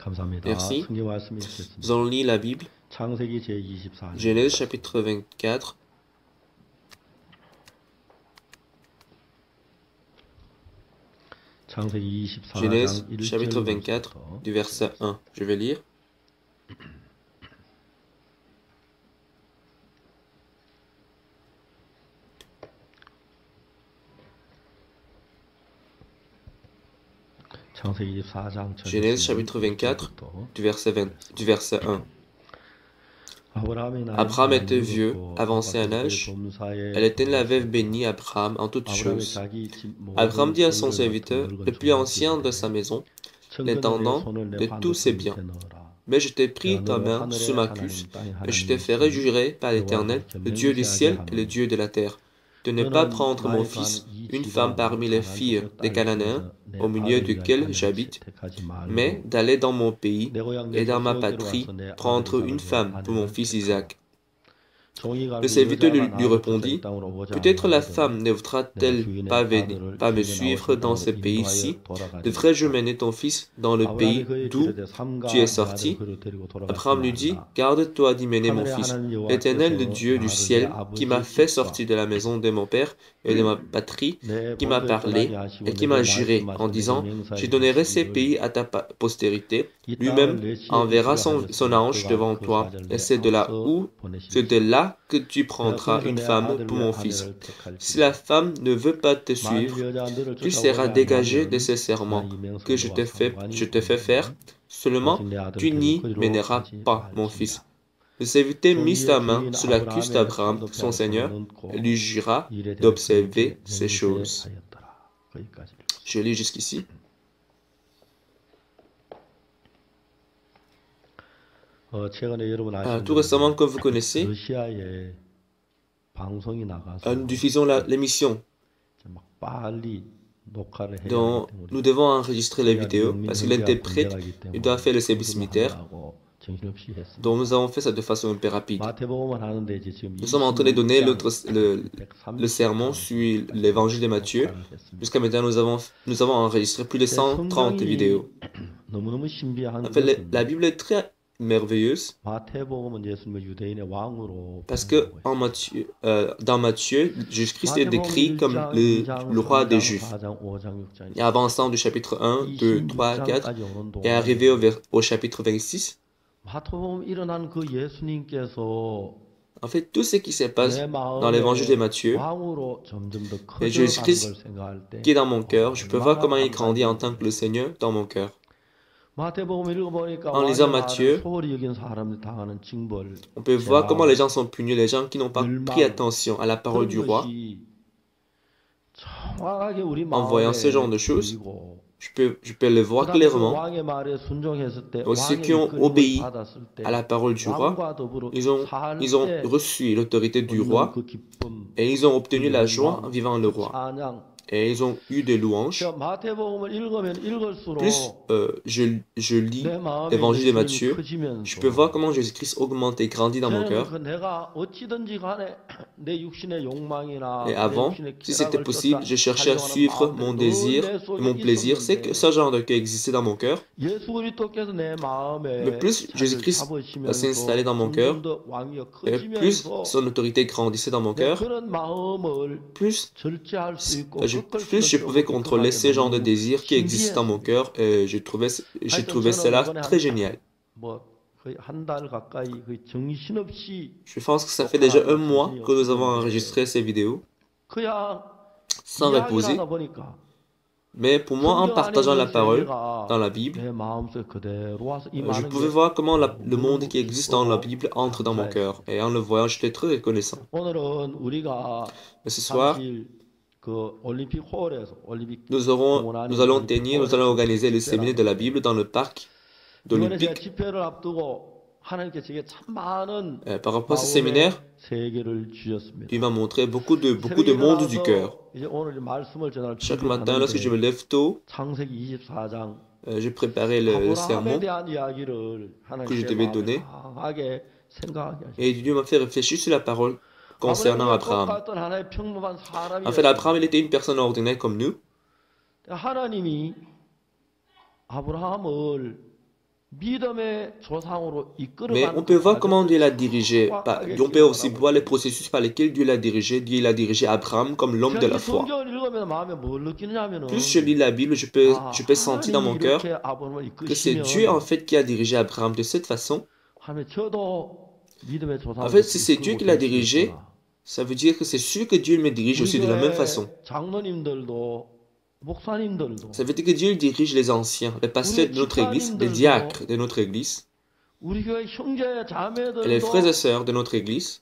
Merci. 성경 말씀 Nous 읽겠습니다. allons lire la Bible. 창세기 제24장. Genèse chapitre 24. 창세기 Genèse 24장 chapitre 24 1절부터 du verset 1. Je vais lire. 창세기 24장 Genèse chapitre 24 du verset 1. Abraham était vieux, avancé en âge. Elle était la veuve bénie Abraham en toutes choses. Abraham dit à son serviteur, le plus ancien de sa maison, l'intendant de tous ses biens. Mais je t'ai pris ta main sous ma cuisse, et je te ferai jurer par l'Éternel, le Dieu du ciel et le Dieu de la terre, de ne pas prendre mon fils, une femme parmi les filles des Cananéens, au milieu duquel j'habite, mais d'aller dans mon pays et dans ma patrie, prendre une femme pour mon fils Isaac. Le serviteur lui répondit, peut-être la femme ne voudra-t-elle pas me suivre dans ce pays-ci? Devrais-je mener ton fils dans le pays d'où tu es sorti? Abraham lui dit, garde-toi d'y mener mon fils. L'Éternel, le Dieu du ciel, qui m'a fait sortir de la maison de mon père et de ma patrie, qui m'a parlé et qui m'a juré en disant, je donnerai ces pays à ta postérité, lui-même enverra son ange devant toi, et c'est de là que tu prendras une femme pour mon fils. Si la femme ne veut pas te suivre, tu seras dégagé de ces serments que je te fais faire, seulement tu n'y mèneras pas mon fils. Le serviteur mit sa main sur la cuisse d'Abraham, son seigneur, et lui jura d'observer ces choses. Je lis jusqu'ici. Tout récemment, comme vous connaissez, nous diffusons l'émission dont nous devons enregistrer les vidéos parce que l'interprète il doit faire le service militaire. Donc nous avons fait ça de façon un peu rapide. Nous sommes en train de donner le sermon sur l'évangile de Matthieu. Jusqu'à maintenant, nous avons enregistré plus de 130 vidéos. En fait, la Bible est très merveilleuse parce que dans Matthieu, Jésus-Christ est décrit comme le roi des Juifs. Et avançant du chapitre 1, 2, 3, 4 et arrivé au chapitre 26, en fait, tout ce qui se passe dans l'évangile de Matthieu, et Jésus-Christ qui est dans mon cœur, je peux voir comment il grandit en tant que le Seigneur dans mon cœur. En lisant Matthieu, on peut voir comment les gens sont punis, les gens qui n'ont pas pris attention à la parole du roi. En voyant ce genre de choses, je peux le voir clairement. Donc, ceux qui ont obéi à la parole du roi, ils ont reçu l'autorité du roi et ils ont obtenu la joie en vivant le roi. Et ils ont eu des louanges. Plus je lis l'évangile de Matthieu, je peux voir comment Jésus-Christ augmente et grandit dans mon cœur. Et avant, si c'était possible, je cherchais à suivre mon désir et mon plaisir. C'est que ce genre de cœur existait dans mon cœur. Mais plus Jésus-Christ s'installait dans mon cœur, et plus son autorité grandissait dans mon cœur, plus je pouvais contrôler ce genre de désir qui existe dans mon cœur et j'ai trouvé cela très génial. Je pense que ça fait déjà un mois que nous avons enregistré ces vidéos sans reposer. Mais pour moi, en partageant la parole dans la Bible, je pouvais voir comment le monde qui existe dans la Bible entre dans mon cœur. Et en le voyant, j'étais très reconnaissant. Mais ce soir, nous allons organiser le séminaire de la Bible dans le parc d'Olympique. Par rapport à ce séminaire, il m'a montré beaucoup de monde du cœur. Chaque matin, lorsque je me lève tôt, j'ai préparé le sermon que je devais donner. Et Dieu m'a fait réfléchir sur la parole concernant Abraham. En fait, Abraham, il était une personne ordinaire comme nous. Mais on peut voir comment Dieu l'a dirigé. On peut aussi voir les processus par lesquels Dieu l'a dirigé. Dieu l'a dirigé Abraham comme l'homme de la foi. Plus je lis la Bible, je peux sentir dans mon cœur que c'est Dieu en fait qui a dirigé Abraham de cette façon. En fait, si c'est Dieu qui l'a dirigé, ça veut dire que c'est sûr que Dieu me dirige aussi de la même façon. Ça veut dire que Dieu dirige les anciens, les pasteurs de notre église, les diacres de notre église, et les frères et sœurs de notre église.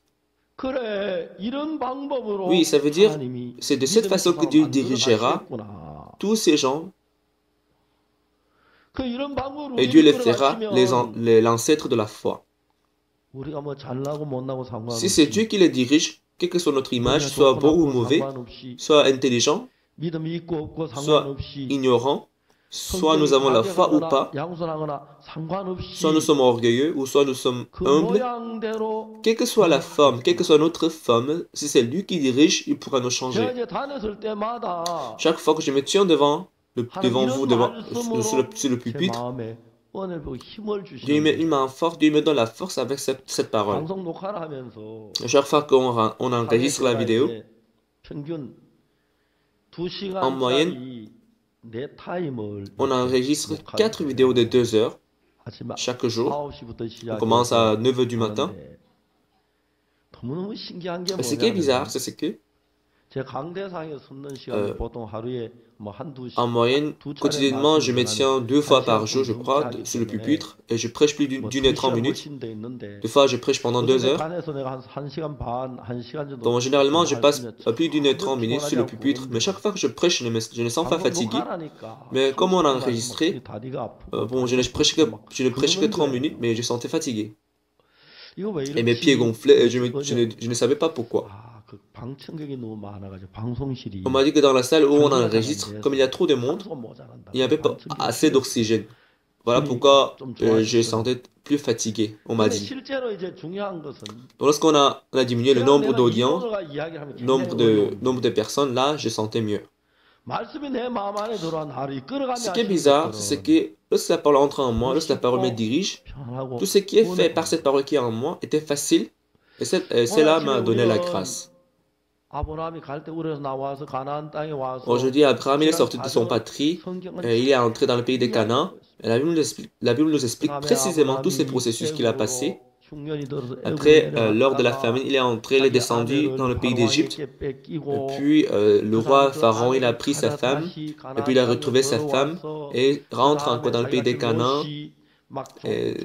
Oui, ça veut dire c'est de cette façon que Dieu dirigera tous ces gens et Dieu les fera l'ancêtre de la foi. Si c'est Dieu qui les dirige, quelle que soit notre image, soit bon ou mauvais, soit intelligent, soit ignorant, soit nous avons la foi ou pas, soit nous sommes orgueilleux ou soit nous sommes humbles, quelle que soit la forme, quelle que soit notre forme, si c'est lui qui dirige, il pourra nous changer. Chaque fois que je me tiens devant vous, sur le pupitre, Dieu me donne la force avec cette parole. Chaque fois qu'on enregistre la vidéo, en moyenne, on enregistre 4 vidéos de 2 heures chaque jour. On commence à 9 h du matin. Et ce qui est bizarre, c'est que en moyenne, quotidiennement, je me tiens 2 fois par jour, je crois, sur le pupitre, et je prêche plus d'1 h 30. Des fois, je prêche pendant 2 heures. Donc, généralement, je passe plus d'1 h 30 sur le pupitre, mais chaque fois que je prêche, je ne sens pas fatigué. Mais comme on a enregistré, bon, je ne prêche que 30 minutes, mais je sentais fatigué. Et mes pieds gonflaient, et je ne savais pas pourquoi. On m'a dit que dans la salle où on enregistre, comme il y a trop de monde, il n'y avait pas assez d'oxygène. Voilà pourquoi je sentais plus fatigué, on m'a dit. Donc lorsqu'on a diminué le nombre d'audiences, nombre de personnes, là, je sentais mieux. Ce qui est bizarre, c'est que lorsque la parole entre en moi, lorsque la parole me dirige, tout ce qui est fait par cette parole qui est en moi était facile, et cela m'a donné la grâce. Aujourd'hui, Abraham il est sorti de son patrie, et il est entré dans le pays des Canaan. La Bible nous explique précisément tous ces processus qu'il a passés. Après, lors de la famine, il est descendu dans le pays d'Égypte. Et puis, le roi Pharaon, il a pris sa femme, et puis il a retrouvé sa femme, et rentre encore dans le pays des Canaan. Et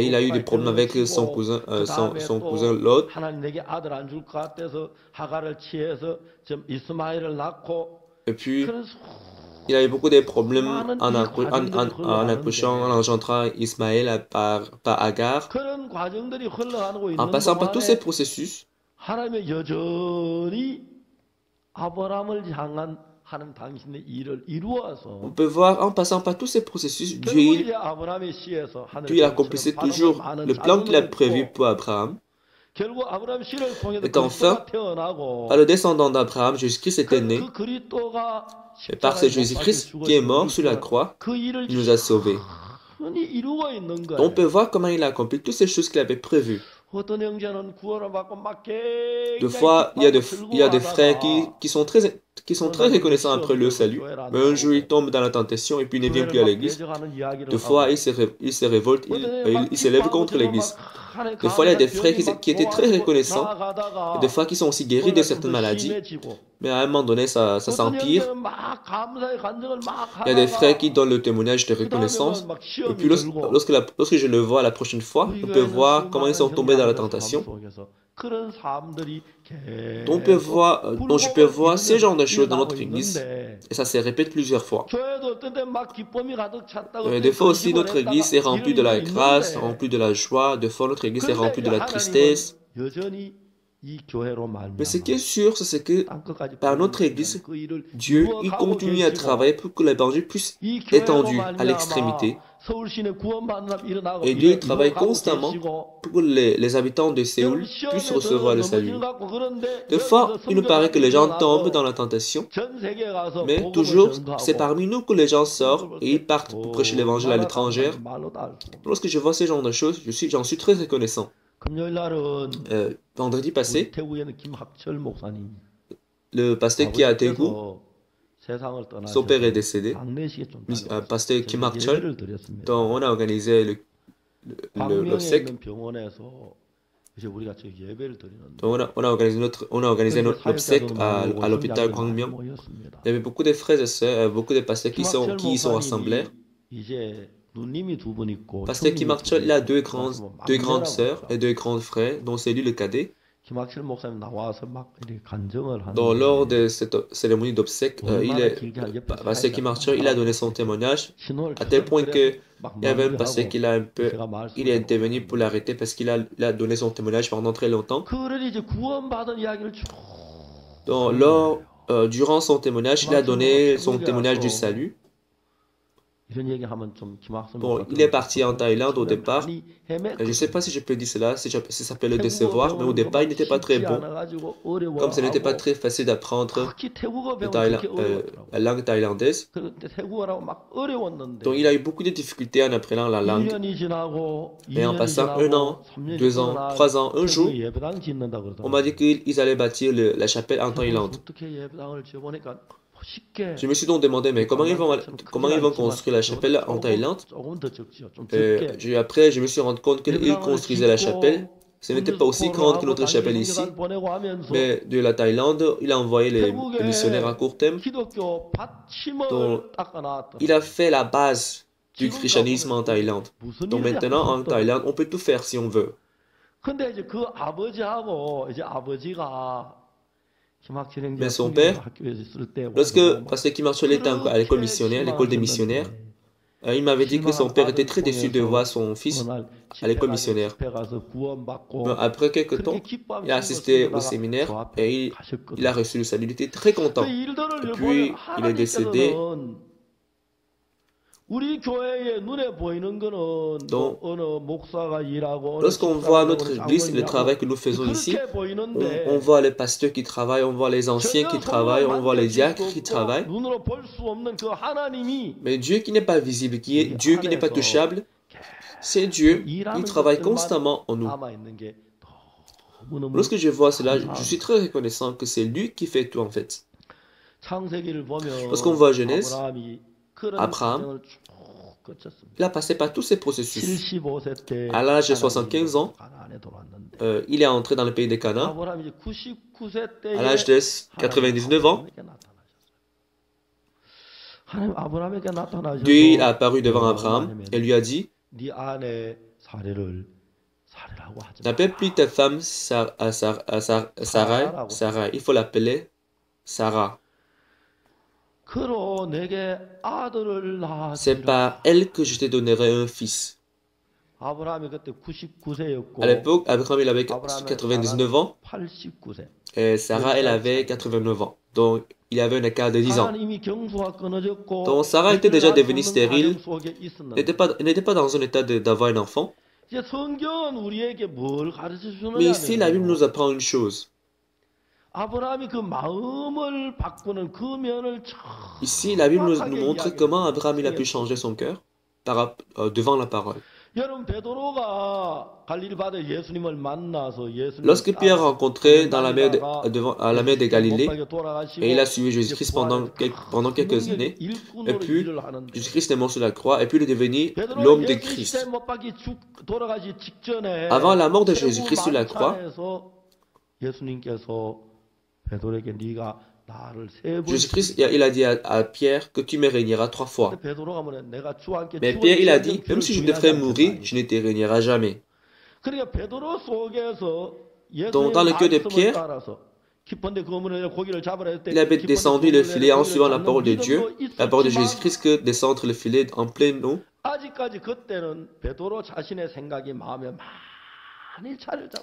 il a eu des problèmes avec son cousin Lot. Et puis, il a eu beaucoup de problèmes en accouchant, en engendrant Ismaël par Agar. En passant par tous ces processus, on peut voir, en passant par tous ces processus, Dieu accomplissait toujours le plan qu'il a prévu pour Abraham. Et qu'enfin, par le descendant d'Abraham, Jésus-Christ était né. Et par ce Jésus-Christ qui est mort sur la croix, il nous a sauvés. Donc on peut voir comment il a accompli toutes ces choses qu'il avait prévues. Des fois, il y a des frères qui sont très reconnaissants après le salut, mais un jour ils tombent dans la tentation et puis ils ne viennent plus à l'église. Des fois, ils se révoltent, ils s'élèvent contre l'église. Des fois, il y a des frères qui étaient très reconnaissants, et des fois qui sont aussi guéris de certaines maladies, mais à un moment donné, ça s'empire. Il y a des frères qui donnent le témoignage de reconnaissance, et puis lorsque je le vois la prochaine fois, on peut voir comment ils sont tombés dans la tentation. Donc je peux voir ce genre de choses dans notre église, et ça se répète plusieurs fois. Des fois aussi, notre église est remplie de la grâce, remplie de la joie. Des fois, notre église est remplie de la tristesse. Mais ce qui est sûr, c'est que par notre Église, Dieu il continue à travailler pour que l'évangile puisse être étendu à l'extrémité. Et Dieu travaille constamment pour que les habitants de Séoul puissent recevoir le salut. Des fois, il nous paraît que les gens tombent dans la tentation, mais toujours, c'est parmi nous que les gens sortent et ils partent pour prêcher l'évangile à l'étranger. Lorsque je vois ce genre de choses, j'en suis très reconnaissant. Vendredi passé, le pasteur qui est à Daegu, son père est décédé, pasteur Kim Hak-chol, dont on a organisé l'obsèque. On a organisé notre obsèque à l'hôpital Gwangmyeong. Il y avait beaucoup de frères et sœurs, beaucoup de pasteurs qui y sont rassemblés. Pasteur Kim Hak-chol, il a deux grandes sœurs et deux grands frères, dont c'est lui le cadet. Donc, lors de cette cérémonie d'obsèques, pasteur Kim Hak-chol, il a donné son témoignage à tel point que il y avait un pasteur qui l'a il est intervenu pour l'arrêter parce qu'il a donné son témoignage pendant très longtemps. Donc, durant son témoignage, il a donné son témoignage du salut. Bon, il est parti en Thaïlande au départ. Je ne sais pas si je peux dire cela, si ça peut le décevoir, mais au départ, il n'était pas très bon. Comme ce n'était pas très facile d'apprendre la langue thaïlandaise. Donc, il a eu beaucoup de difficultés en apprenant la langue. Et en passant 1 an, 2 ans, 3 ans, un jour, on m'a dit qu'ils allaient bâtir la chapelle en Thaïlande. Je me suis donc demandé, mais comment ils vont construire la chapelle en Thaïlande? Après, je me suis rendu compte qu'ils construisaient la chapelle. Ce n'était pas aussi grande que notre chapelle ici. Mais de la Thaïlande, il a envoyé les missionnaires à court terme. Donc, il a fait la base du christianisme en Thaïlande. Donc maintenant, en Thaïlande, on peut tout faire si on veut. Mais son père, parce Kim Hak-chol était à l'école missionnaire, l'école des missionnaires, il m'avait dit que son père était très déçu de voir son fils à l'école missionnaire. Mais après quelques temps, il a assisté au séminaire et il a reçu le salut. Il était très content. Et puis, il est décédé. Donc, lorsqu'on voit notre église et le travail que nous faisons ici, on voit les pasteurs qui travaillent, on voit les anciens qui travaillent, on voit les diacres qui travaillent. Mais Dieu qui n'est pas visible, Dieu qui n'est pas touchable, c'est Dieu qui travaille constamment en nous. Lorsque je vois cela, je suis très reconnaissant que c'est lui qui fait tout en fait. Lorsqu'on voit Genèse, Abraham, il a passé par tous ces processus. À l'âge de 75 ans, il est entré dans le pays de Canaan. À l'âge de 99 ans, Dieu a apparu devant Abraham et lui a dit, n'appelle plus ta femme Sarah, il faut l'appeler Sarah. C'est par elle que je te donnerai un fils. À l'époque, Abraham il avait 99 ans et Sarah elle avait 89 ans. Donc il y avait un écart de 10 ans. Donc Sarah était déjà devenue stérile, n'était pas dans un état d'avoir un enfant. Mais ici, la Bible nous apprend une chose. Ici, la Bible nous montre comment Abraham il a pu changer son cœur devant la parole. Lorsque Pierre rencontrait à la mer de Galilée, et il a suivi Jésus-Christ pendant quelques années, et puis Jésus-Christ est mort sur la croix, et puis il est devenu l'homme de Christ. Avant la mort de Jésus-Christ sur la croix, Jésus-Christ, il a dit à Pierre que tu me régneras 3 fois. Mais Pierre, il a dit, même si je devrais mourir, je ne te régnerai jamais. Donc, dans le cœur de Pierre, il avait descendu le filet en suivant la parole de Dieu, la parole de Jésus-Christ, que descendre le filet en pleine eau.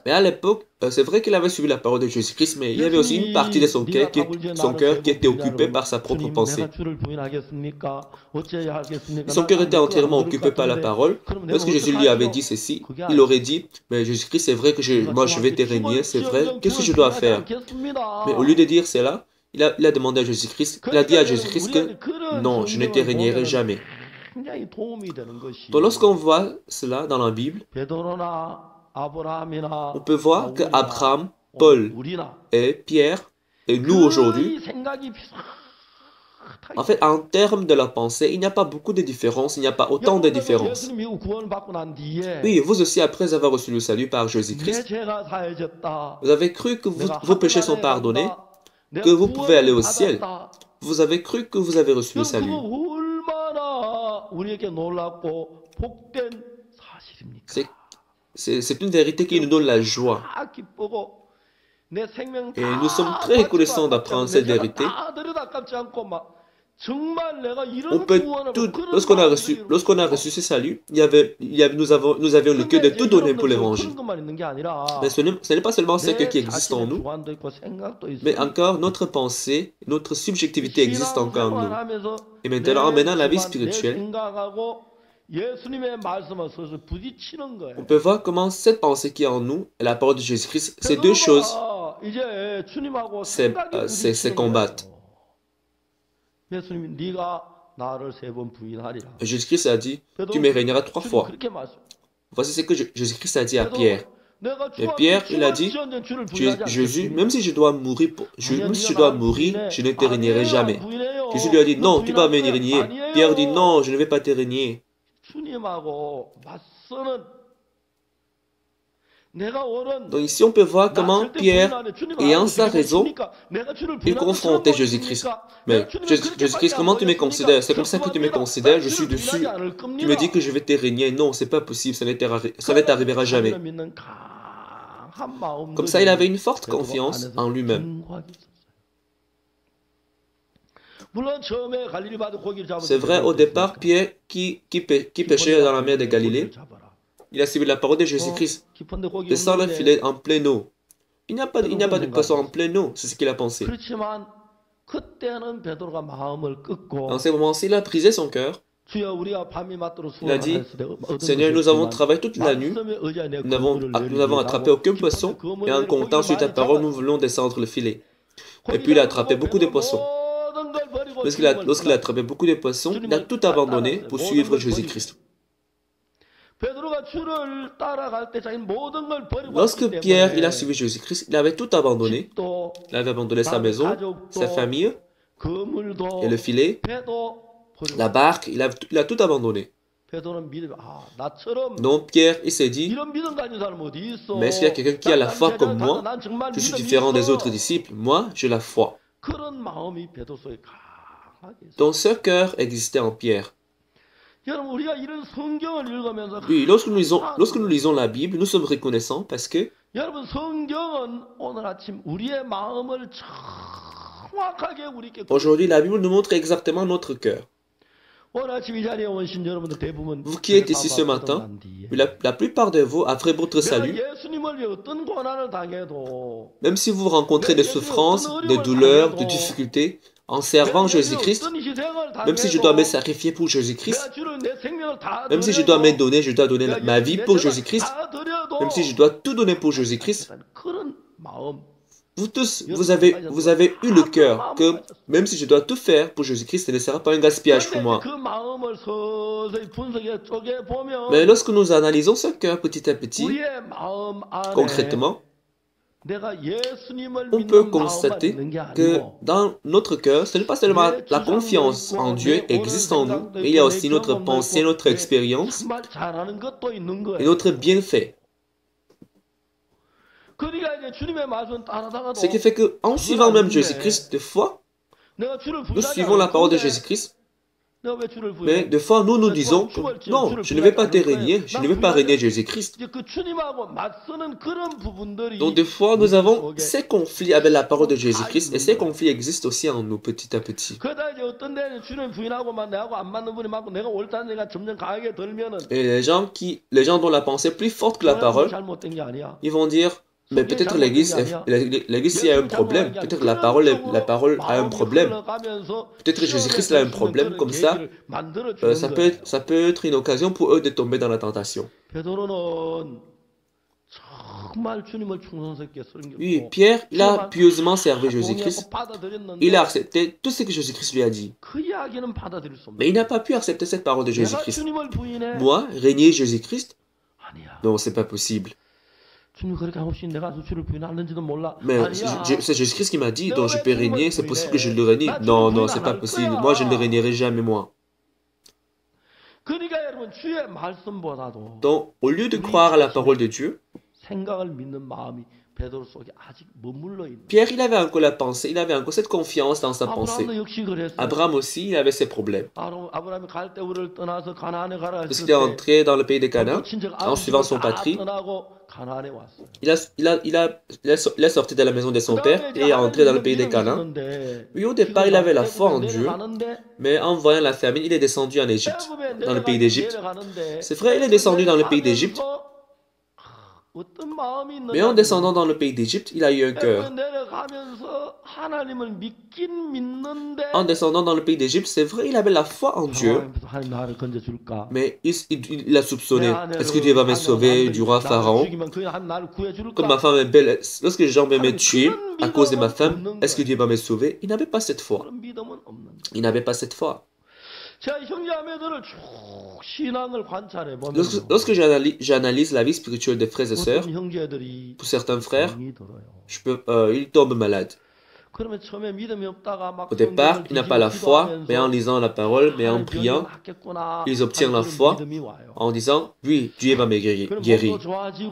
Mais à l'époque, c'est vrai qu'il avait suivi la parole de Jésus-Christ, mais il y avait aussi une partie de son cœur qui était occupée par sa propre pensée. Son cœur était entièrement occupé par la parole. Lorsque Jésus lui avait dit ceci, il aurait dit, mais Jésus-Christ, c'est vrai que moi je vais te régner, c'est vrai, qu'est-ce que je dois faire? Mais au lieu de dire cela, il a demandé à Jésus-Christ, il a dit à Jésus-Christ que non, je ne te régnerai jamais. Donc lorsqu'on voit cela dans la Bible, on peut voir que Abraham, Paul et Pierre et nous aujourd'hui, en fait, en termes de la pensée, il n'y a pas beaucoup de différences, il n'y a pas autant de différences. Oui, vous aussi, après avoir reçu le salut par Jésus-Christ, vous avez cru que vos péchés sont pardonnés, que vous pouvez aller au ciel. Vous avez cru que vous avez reçu le salut. C'est une vérité qui nous donne la joie. Et nous sommes très reconnaissants d'apprendre cette vérité. On peut tout, lorsqu'on a reçu ce salut, nous avions le cœur de tout donner pour l'évangile. Mais ce n'est pas seulement ce cœur qui existe en nous, mais encore notre pensée, notre subjectivité existe encore en nous. Et maintenant, la vie spirituelle, on peut voir comment cette pensée qui est en nous et la parole de Jésus-Christ, ces deux choses se combattent. Jésus-Christ a dit, tu me régneras 3 fois. Voici ce que Jésus-Christ a dit à Pierre. Et Pierre, il a dit, Jésus, même si je dois mourir, je ne te régnerai jamais. Jésus lui a dit, non, tu vas me régner. Pierre dit, non, je ne vais pas te régner. Donc ici, on peut voir comment Pierre, ayant sa raison, il confrontait Jésus-Christ. Mais Jésus-Christ, comment tu me considères? C'est comme ça que tu me considères? Je suis dessus. Tu me dis que je vais te régner. Non, c'est pas possible. Ça ne t'arrivera jamais. Comme ça, il avait une forte confiance en lui-même. C'est vrai, au départ, Pierre, qui pêchait dans la mer de Galilée, il a suivi la parole de Jésus-Christ. Descend le filet en pleine eau. Il n'y a pas de poisson en pleine eau. C'est ce qu'il a pensé. Dans ce moment-ci, il a brisé son cœur. Il a dit, Seigneur, nous avons travaillé toute la nuit. Nous n'avons attrapé aucun poisson. Et en comptant sur ta parole, nous voulons descendre le filet. Et puis il a attrapé beaucoup de poissons. Lorsqu'il a attrapé beaucoup de poissons, il a tout abandonné pour suivre Jésus-Christ. Lorsque Pierre il a suivi Jésus-Christ, il avait tout abandonné. Il avait abandonné sa maison, sa famille, et le filet, la barque, il a tout abandonné. Donc Pierre, il s'est dit, mais est-ce qu'il y a quelqu'un qui a la foi comme moi? Je suis différent des autres disciples. Moi, j'ai la foi. Donc ce cœur existait en Pierre. Oui, lorsque nous lisons la Bible, nous sommes reconnaissants parce que aujourd'hui, la Bible nous montre exactement notre cœur. Vous qui êtes ici ce matin, la plupart de vous, après votre salut, même si vous rencontrez des souffrances, des douleurs, des difficultés, en servant Jésus-Christ, même si je dois me sacrifier pour Jésus-Christ, même si je dois me donner, je dois donner ma vie pour Jésus-Christ, même si je dois tout donner pour Jésus-Christ, vous tous, vous avez eu le cœur que même si je dois tout faire pour Jésus-Christ, ce ne sera pas un gaspillage pour moi. Mais lorsque nous analysons ce cœur petit à petit, concrètement, on peut constater que dans notre cœur, ce n'est pas seulement la confiance en Dieu existe en nous, mais il y a aussi notre pensée, notre expérience et notre bienfait. Ce qui fait qu'en suivant même Jésus-Christ de foi, nous suivons la parole de Jésus-Christ. Mais des fois, nous nous disons, non, je ne vais pas te régner, je ne vais pas régner Jésus-Christ. Donc des fois, nous avons ces conflits avec la parole de Jésus-Christ et ces conflits existent aussi en nous petit à petit. Et les gens dont la pensée est plus forte que la parole, ils vont dire, mais peut-être l'église il y a un problème, peut-être la parole a un problème, peut-être Jésus-Christ a un problème, comme ça, ça peut être une occasion pour eux de tomber dans la tentation. Oui, Pierre, il a pieusement servi Jésus-Christ, il a accepté tout ce que Jésus-Christ lui a dit, mais il n'a pas pu accepter cette parole de Jésus-Christ. Moi, régner Jésus-Christ? Non, c'est pas possible. Mais c'est Jésus-Christ qui m'a dit, donc je peux régner, c'est possible que je le règne. Non, non, c'est pas possible. Moi, je ne le régnerai jamais, moi. Donc, au lieu de croire à la parole de Dieu, Pierre, il avait encore la pensée, il avait encore cette confiance dans sa pensée. Abraham aussi, il avait ses problèmes. Parce qu'il est entré dans le pays de Canaan, en suivant son patrie. Il est sorti de la maison de son père et est entré dans le pays de Canaan. Oui, au départ, il avait la foi en Dieu, mais en voyant la famine, il est descendu en Égypte, dans le pays d'Égypte. C'est vrai, il est descendu dans le pays d'Égypte. Mais en descendant dans le pays d'Égypte, il a eu un cœur. En descendant dans le pays d'Égypte, c'est vrai, il avait la foi en Dieu. Mais il a soupçonné. Est-ce que Dieu va me sauver du roi Pharaon? Comme ma femme est belle, lorsque les gens veulent me tuer à cause de ma femme, est-ce que Dieu va me sauver? Il n'avait pas cette foi. Il n'avait pas cette foi. Lorsque j'analyse la vie spirituelle des frères et sœurs, pour certains frères, ils tombent malades. Au départ, il n'a pas la foi, mais en lisant la parole, mais en priant, ils obtiennent la foi en disant, oui, Dieu va me guérir.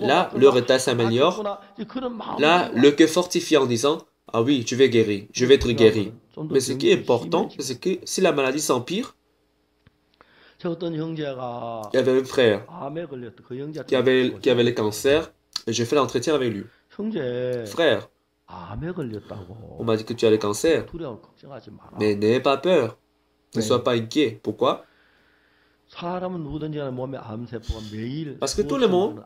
Là, leur état s'améliore. Là, le cœur fortifie en disant, ah oui, je vais être guéri. Mais ce qui est important, c'est que si la maladie s'empire, il y avait un frère qui avait le cancer et j'ai fait l'entretien avec lui. Frère, on m'a dit que tu as le cancer, mais n'aie pas peur, ne sois pas inquiet. Pourquoi? Parce que tout le monde,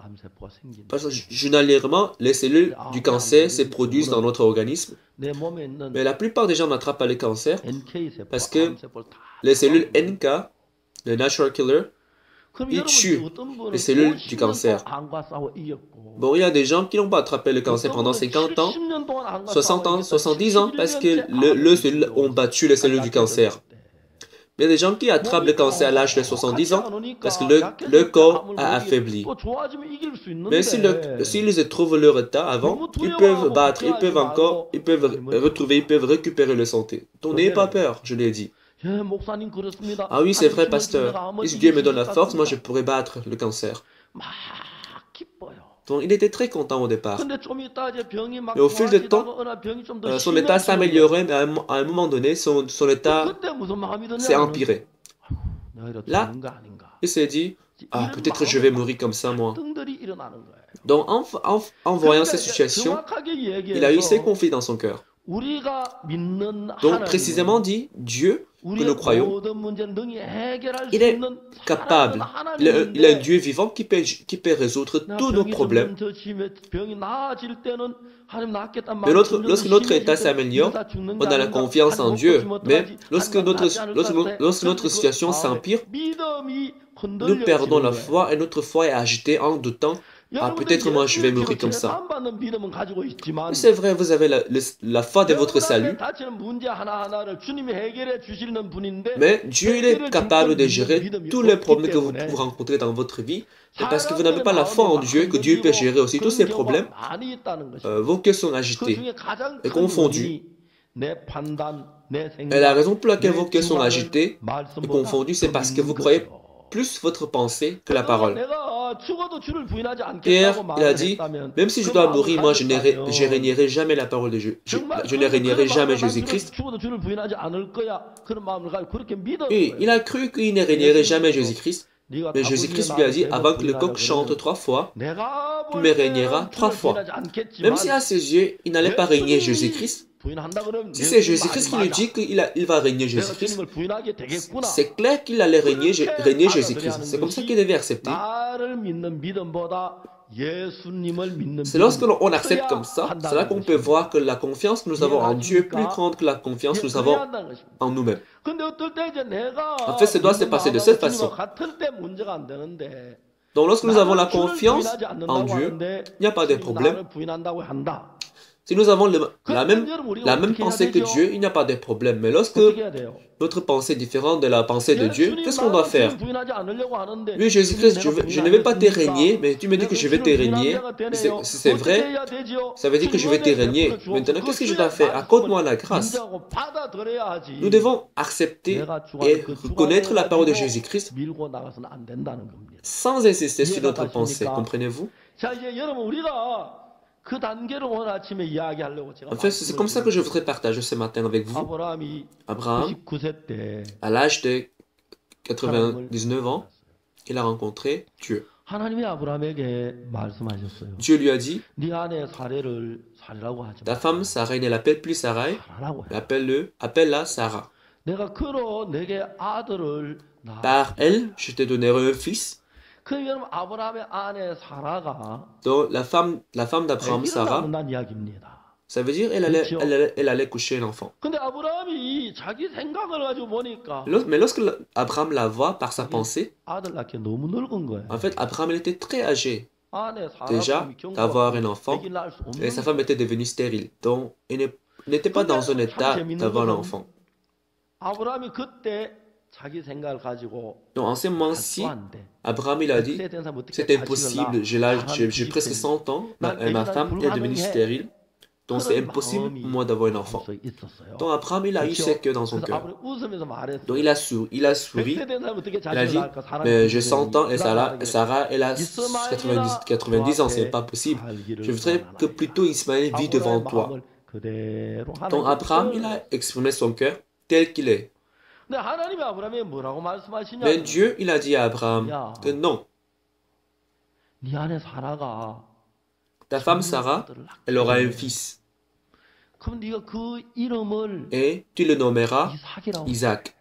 journalièrement, les cellules du cancer se produisent dans notre organisme, mais la plupart des gens n'attrapent pas le cancer parce que les cellules NK, le natural killer, il tue les cellules du cancer. Bon, il y a des gens qui n'ont pas attrapé le cancer pendant 50 ans, 60 ans, 70 ans, parce que leurs cellules ont battu les cellules du cancer. Il y a des gens qui attrapent le cancer à l'âge de 70 ans, parce que le corps a affaibli. Mais s'ils trouvent leur état avant, ils peuvent battre, ils peuvent récupérer leur santé. Donc n'ayez pas peur, je l'ai dit. Ah oui, c'est vrai, pasteur. Si Dieu me donne la force, moi je pourrais battre le cancer. Donc il était très content au départ. Et au fil du temps, son état s'améliorait, mais à un moment donné, son état s'est empiré. Là, il s'est dit, ah, peut-être je vais mourir comme ça, moi. Donc en voyant cette situation, il a eu ces conflits dans son cœur. Donc précisément dit, Dieu que nous croyons, il est capable, il est un Dieu vivant qui peut résoudre tous nos problèmes. Mais lorsque notre état s'améliore, on a la confiance en Dieu. Mais lorsque notre situation s'empire, nous perdons la foi et notre foi est agitée en doutant. Ah, peut-être moi je vais mourir comme ça. C'est vrai, vous avez la foi de votre salut. Mais Dieu il est capable de gérer tous les problèmes que vous pouvez rencontrer dans votre vie. C'est parce que vous n'avez pas la foi en Dieu que Dieu peut gérer aussi tous ces problèmes. Vos cœurs sont agités et confondus. Et la raison pour laquelle vos cœurs sont agités et confondus, c'est parce que vous croyez plus votre pensée que la parole. Pierre, il a dit, même si je dois mourir, moi je régnerai jamais la parole de Dieu. Je ne régnerai jamais Jésus-Christ. Et il a cru qu'il ne régnerait jamais Jésus-Christ. Mais Jésus-Christ lui a dit, avant que le coq chante 3 fois, tu me régneras 3 fois. Même si à ses yeux, il n'allait pas régner Jésus-Christ, si c'est Jésus-Christ qui lui dit qu'il va régner Jésus-Christ, c'est clair qu'il allait régner Jésus-Christ. C'est comme ça qu'il devait accepter. C'est lorsque l'on accepte comme ça, c'est là qu'on peut voir que la confiance que nous avons en Dieu est plus grande que la confiance que nous avons en nous-mêmes. En fait, ça doit se passer de cette façon. Donc lorsque nous avons la confiance en Dieu, il n'y a pas de problème. Si nous avons la même pensée que Dieu, il n'y a pas de problème. Mais lorsque notre pensée est différente de la pensée de Dieu, qu'est-ce qu'on doit faire? Oui, Jésus-Christ, je ne vais pas te régner, mais tu me dis que je vais te régner. Si c'est vrai, ça veut dire que je vais te régner. Maintenant, qu'est-ce que je dois faire? Accorde-moi la grâce. Nous devons accepter et reconnaître la parole de Jésus-Christ sans insister sur notre pensée. Comprenez-vous? En fait, c'est comme ça que je voudrais partager ce matin avec vous. Abraham, à l'âge de 99 ans, il a rencontré Dieu. Dieu lui a dit, ta femme Sarai ne l'appelle plus Sarai, mais appelle-la Sarah. Par elle, je te donnerai un fils. Donc, la femme d'Abraham, Sarah, ça veut dire elle allait coucher un enfant. Mais lorsque Abraham la voit par sa pensée, en fait, Abraham était très âgé déjà d'avoir un enfant et sa femme était devenue stérile. Donc, il n'était pas dans un état d'avoir un enfant. Donc, en ce moment-ci, Abraham, il a dit, c'est impossible, j'ai presque 100 ans, ma femme est devenue stérile, donc c'est impossible pour moi d'avoir un enfant. Donc, Abraham, il a eu ce cœur dans son cœur. Donc, il a souri, il a dit, mais j'ai 100 ans et Sarah, elle a 90 ans, c'est pas possible. Je voudrais que plutôt Ismaël vit devant toi. Donc, Abraham, il a exprimé son cœur tel qu'il est. Mais Dieu, il a dit à Abraham que non. Ta femme Sarah, elle aura un fils. Et tu le nommeras Isaac.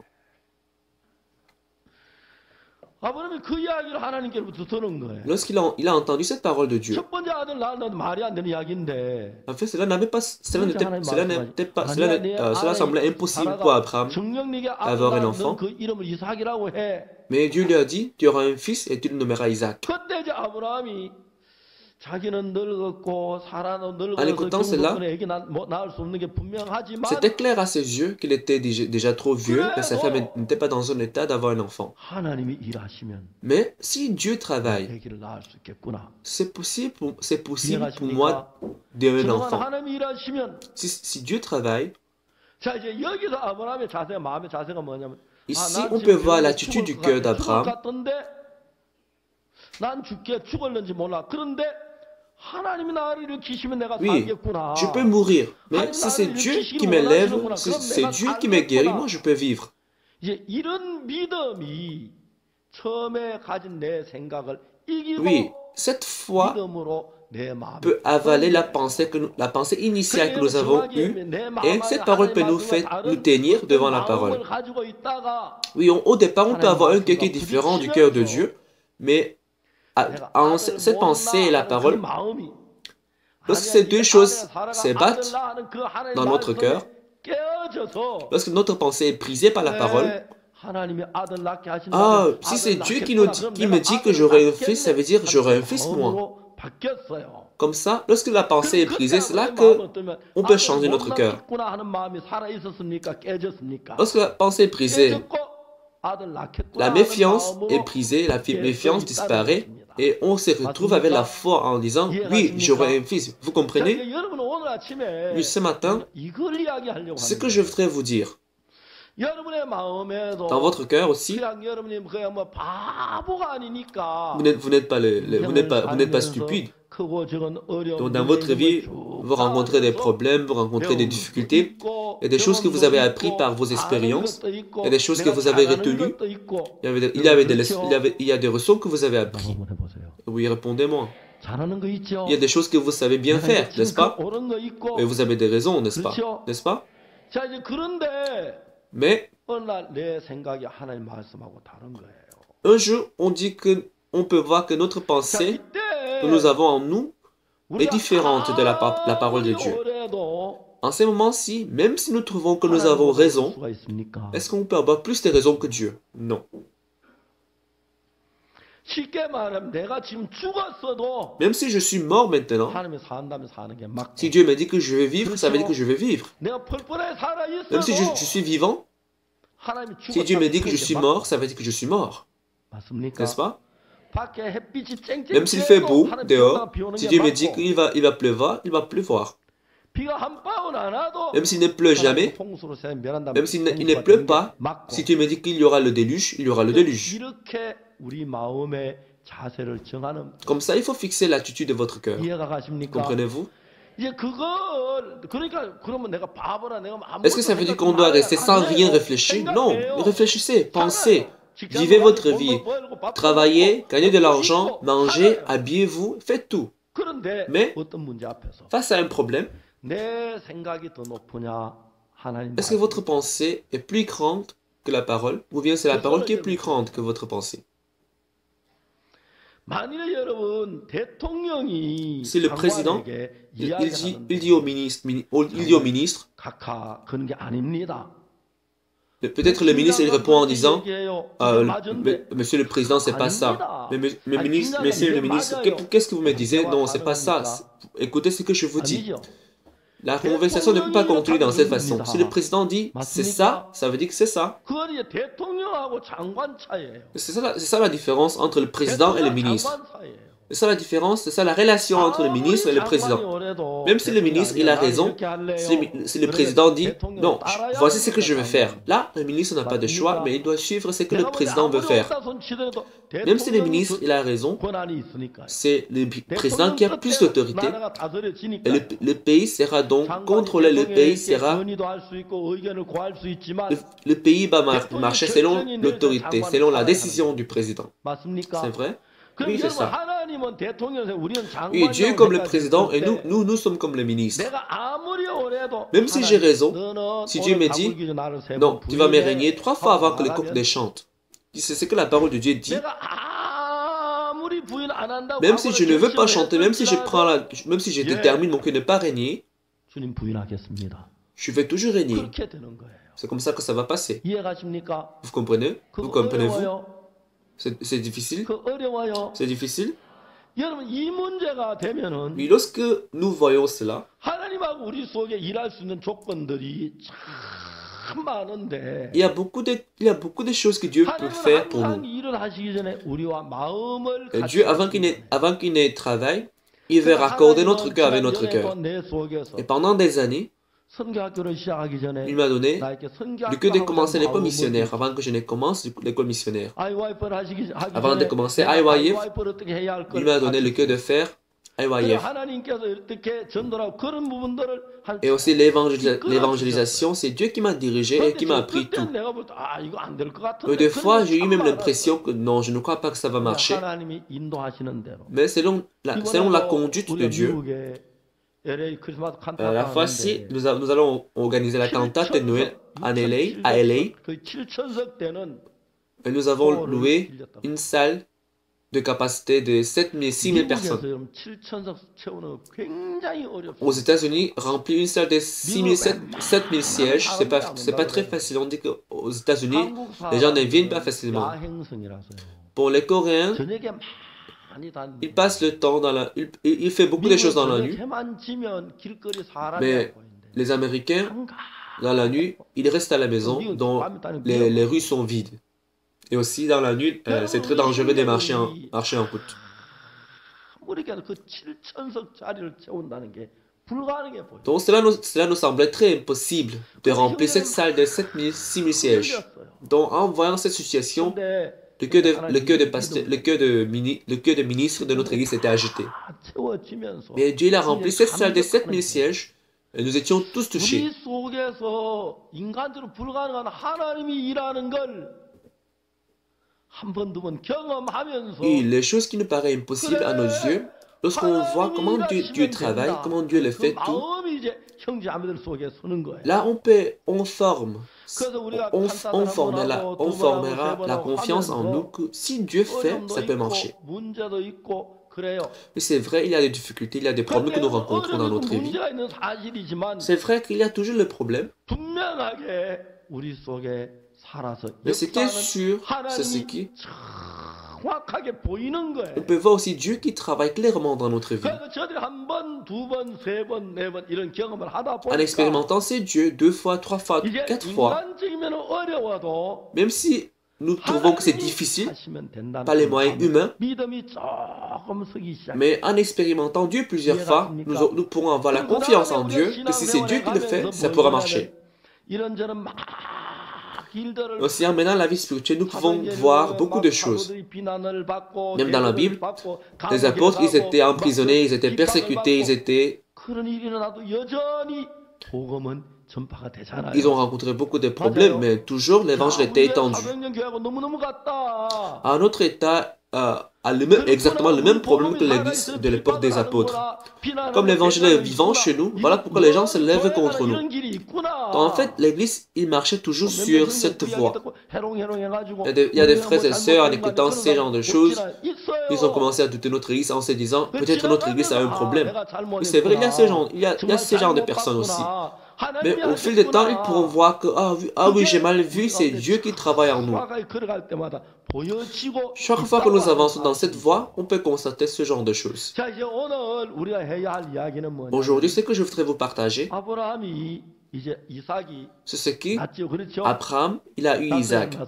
Lorsqu'il a entendu cette parole de Dieu, en fait, cela semblait impossible pour Abraham d'avoir un enfant. Mais Dieu lui a dit, tu auras un fils et tu le nommeras Isaac. En écoutant cela, c'était clair à ses yeux qu'il était déjà trop vieux et sa femme n'était pas dans un état d'avoir un enfant. Mais si Dieu travaille, c'est possible pour moi d'avoir un enfant. Si Dieu travaille, ici on peut voir l'attitude du cœur d'Abraham. Oui, je peux mourir, mais si c'est Dieu qui m'élève, c'est Dieu qui me guérit, moi je peux vivre. Oui, cette foi peut avaler la pensée initiale que nous avons eue, et cette parole peut nous tenir devant la parole. Oui, au départ, on peut avoir un cœur qui est différent du cœur de Dieu, mais cette pensée et la parole, lorsque ces deux choses se battent dans notre cœur, lorsque notre pensée est brisée par la parole, si c'est Dieu qui me dit que j'aurai un fils, ça veut dire que j'aurai un fils moi. Comme ça, lorsque la pensée est brisée, c'est là qu'on peut changer notre cœur. Lorsque la pensée est brisée, la méfiance est brisée, la méfiance disparaît et on se retrouve avec la foi en disant « Oui, j'aurai un fils ». Vous comprenez? Oui, ce matin, ce que je voudrais vous dire, Dans votre cœur aussi, vous n'êtes pas stupide. Donc dans votre vie, vous rencontrez des problèmes, vous rencontrez des difficultés. Il y a des choses que vous avez apprises par vos expériences. Il y a des choses que vous avez retenues. Il y a des leçons que vous avez apprises. Oui, répondez-moi. Il y a des choses que vous savez bien faire, n'est-ce pas? Et vous avez des raisons, n'est-ce pas? N'est-ce pas? Mais un jour, on peut voir que notre pensée que nous avons en nous est différente de la parole de Dieu. En ces moments-ci, même si nous trouvons que nous avons raison, est-ce qu'on peut avoir plus de raisons que Dieu? Non. Même si je suis mort maintenant, si Dieu me dit que je vais vivre, ça veut dire que je vais vivre. Même si je suis vivant, si Dieu me dit que je suis mort, ça veut dire que je suis mort. N'est-ce pas? Même s'il fait beau dehors, si Dieu me dit qu'il va pleuvoir, il va pleuvoir. Même s'il ne pleut jamais, même s'il ne pleut pas, si Dieu me dit qu'il y aura le déluge, il y aura le déluge. Comme ça, il faut fixer l'attitude de votre cœur. Comprenez-vous? Est-ce que ça veut dire qu'on doit rester sans rien réfléchir? Non, réfléchissez, pensez, vivez votre vie, travaillez, gagnez de l'argent, mangez, habillez-vous, faites tout. Mais, face à un problème, est-ce que votre pensée est plus grande que la parole, ou bien c'est la parole qui est plus grande que votre pensée? Si le président, il dit au ministre, peut-être le ministre il répond en disant, Monsieur le Président, c'est pas ça. Monsieur le ministre, qu'est-ce que vous me disiez? Non, c'est pas ça. Écoutez ce que je vous dis. La conversation ne peut pas continuer dans cette façon. Si le président dit c'est ça, ça veut dire que c'est ça. C'est ça la différence entre le président et le ministre. C'est ça la différence, c'est ça la relation entre le ministre et le président. Même si le ministre il a raison, si le président dit non, voici ce que je veux faire. Là, le ministre n'a pas de choix, mais il doit suivre ce que le président veut faire. Même si le ministre il a raison, c'est le président qui a plus d'autorité. Et le pays sera donc contrôlé, le pays va marcher selon l'autorité, selon la décision du président. C'est vrai? Oui, c'est ça. Oui, Dieu est comme le président et nous sommes comme le ministre. Même si j'ai raison, si Dieu me dit, non, tu vas me régner 3 fois avant que le coq ne chante. C'est ce que la parole de Dieu dit. Même si je ne veux pas chanter, même si je détermine mon cœur de ne pas régner, je vais toujours régner. C'est comme ça que ça va passer. Vous comprenez? Vous comprenez-vous? C'est difficile. C'est difficile. Mais lorsque nous voyons cela, il y a beaucoup de choses que Dieu peut faire pour nous. Et Dieu, avant qu'il ne travaille, il veut raccorder notre cœur avec notre cœur. Et pendant des années, il m'a donné le cœur de commencer l'école missionnaire avant que je ne commence l'école missionnaire. Avant de commencer IYF, il m'a donné le cœur de faire IYF. Et aussi l'évangélisation, c'est Dieu qui m'a dirigé et qui m'a appris tout. Mais des fois, j'ai eu même l'impression que non, je ne crois pas que ça va marcher. Mais selon la conduite de Dieu, la fois-ci, nous allons organiser la cantate de Noël à LA. Et nous avons loué une salle de capacité de 6 000 personnes. Aux États-Unis, remplir une salle de 7 000 sièges, c'est pas très facile. On dit qu'aux États-Unis, les gens ne viennent pas facilement. Pour les Coréens, il passe le temps il fait beaucoup de choses dans la nuit. Mais les Américains, dans la nuit, ils restent à la maison, dont les rues sont vides. Et aussi, dans la nuit, c'est très dangereux de marcher en route. Donc cela nous semblait très impossible de remplir cette salle de 6 000 sièges. Donc en voyant cette situation, le cœur de ministre de notre église était agité. Mais Dieu il a rempli cette salle de 7 000 sièges et nous étions tous touchés. Et les choses qui nous paraissent impossibles à nos yeux, lorsqu'on voit comment Dieu travaille, comment Dieu le fait tout, là on formera la confiance en nous que si Dieu fait, ça peut marcher. Mais c'est vrai, il y a des difficultés, il y a des problèmes que nous rencontrons dans notre vie. C'est vrai qu'il y a toujours le problème. Mais ce qui est sûr, c'est ce qui... On peut voir aussi Dieu qui travaille clairement dans notre vie. En expérimentant ces dieux 2 fois, 3 fois, 4 fois, même si nous trouvons que c'est difficile, par les moyens humains, mais en expérimentant Dieu plusieurs fois, nous pourrons avoir la confiance en Dieu, que si c'est Dieu qui le fait, ça pourra marcher. Aussi, en menant la vie spirituelle, nous pouvons voir beaucoup de choses. Même dans la Bible, les apôtres, ils étaient emprisonnés, ils étaient persécutés, ils ont rencontré beaucoup de problèmes, mais toujours l'évangile était étendu. À un autre état, exactement le même problème que l'église de l'époque des apôtres. Comme l'évangile est vivant chez nous, voilà pourquoi les gens se lèvent contre nous. Donc, en fait, l'église, il marchait toujours sur cette voie. Il y a des frères et sœurs, en écoutant ces genres de choses, ils ont commencé à douter de notre église en se disant, peut-être notre église a un problème. Oui, c'est vrai, il y a ce genre de personnes aussi. Mais au fil du temps, ils pourront voir que, ah oui, j'ai mal vu, c'est Dieu qui travaille en nous. Chaque fois que nous avançons dans cette voie, on peut constater ce genre de choses. Aujourd'hui, ce que je voudrais vous partager, c'est ce qui, Abraham, il a eu Isaac.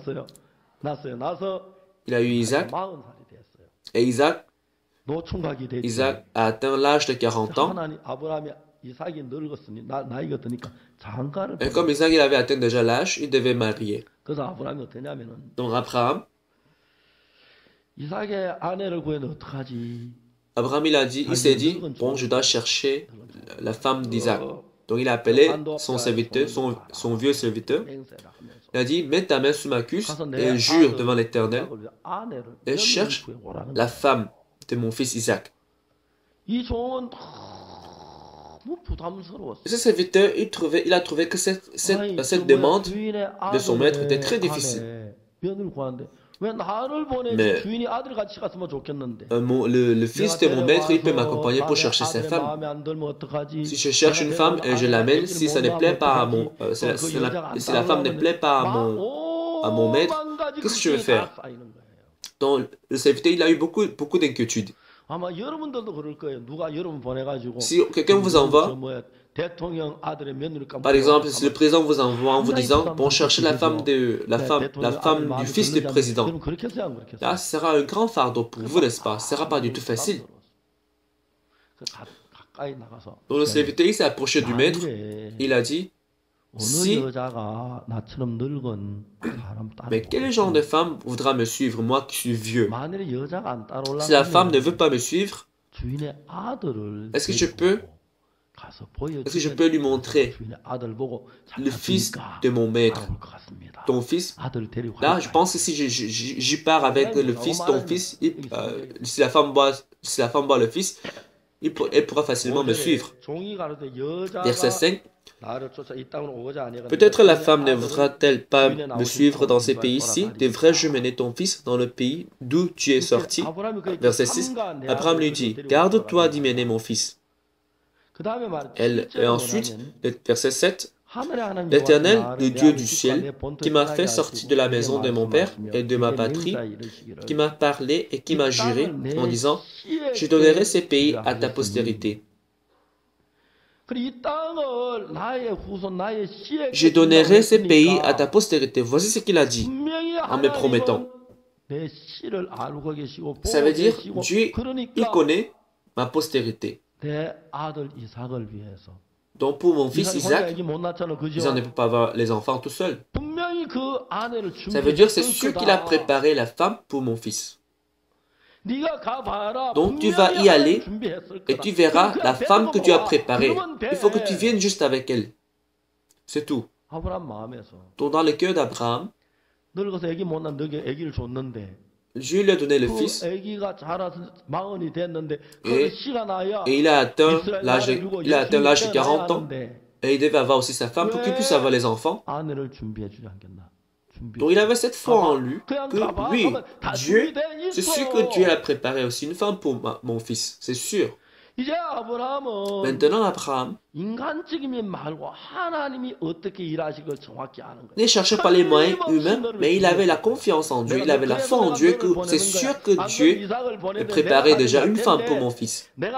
Il a eu Isaac, et Isaac a atteint l'âge de 40 ans. Et comme Isaac il avait atteint déjà l'âge, il devait marier. Donc Abraham, il s'est dit, bon, je dois chercher la femme d'Isaac. Donc il a appelé son serviteur, son vieux serviteur. Il a dit, mets ta main sur ma cuisse et jure devant l'Éternel et cherche la femme de mon fils Isaac. Et ce serviteur, il a trouvé que cette demande de son maître était très difficile. Mais le fils de mon maître, il peut m'accompagner pour chercher sa femme. Si je cherche une femme et je l'amène, si ça ne plaît pas à si la femme ne plaît pas à mon maître, qu'est-ce que je vais faire? Donc, le serviteur, il a eu beaucoup d'inquiétudes. Si quelqu'un vous envoie, par exemple, si le président vous envoie en vous disant, bon, cherchez la femme du fils du président, là, ce sera un grand fardeau pour vous, n'est-ce pas? Ce ne sera pas du tout facile. Donc le serviteur, il s'est approché du maître, il a dit, mais quel genre de femme voudra me suivre, moi qui suis vieux? Si la femme ne veut pas me suivre, est-ce que je peux lui montrer le fils de mon maître, ton fils? Là, je pense que si j'y pars avec le fils, ton fils, si la femme voit le fils, elle pourra facilement me suivre. Verset 5. Peut-être la femme ne voudra-t-elle pas me suivre dans ces pays-ci? Devrais-je mener ton fils dans le pays d'où tu es sorti? Verset 6. Abraham lui dit, garde-toi d'y mener mon fils. Et ensuite, verset 7. L'Éternel, le Dieu du ciel, qui m'a fait sortir de la maison de mon père et de ma patrie, qui m'a parlé et qui m'a juré en disant, je donnerai ces pays à ta postérité. Je donnerai ces pays à ta postérité. Voici ce qu'il a dit en me promettant. Ça veut dire, Dieu, il connaît ma postérité. Donc pour mon fils Isaac, ils ne peuvent pas avoir les enfants tout seuls. Ça veut dire que c'est sûr qu'il a préparé la femme pour mon fils. Donc tu vas y aller et tu verras la femme que tu as préparée. Il faut que tu viennes juste avec elle. C'est tout. Donc dans le cœur d'Abraham, Dieu lui a donné le fils et il a atteint l'âge de 40 ans et il devait avoir aussi sa femme pour qu'il puisse avoir les enfants. Donc il avait cette foi en lui que oui, Dieu, c'est sûr que Dieu a préparé aussi une femme pour mon fils, c'est sûr. Maintenant, Abraham ne cherchait pas les moyens humains, mais il avait la confiance en Dieu, il avait la foi en Dieu, que c'est sûr que Dieu a préparé déjà une femme pour mon fils. Donc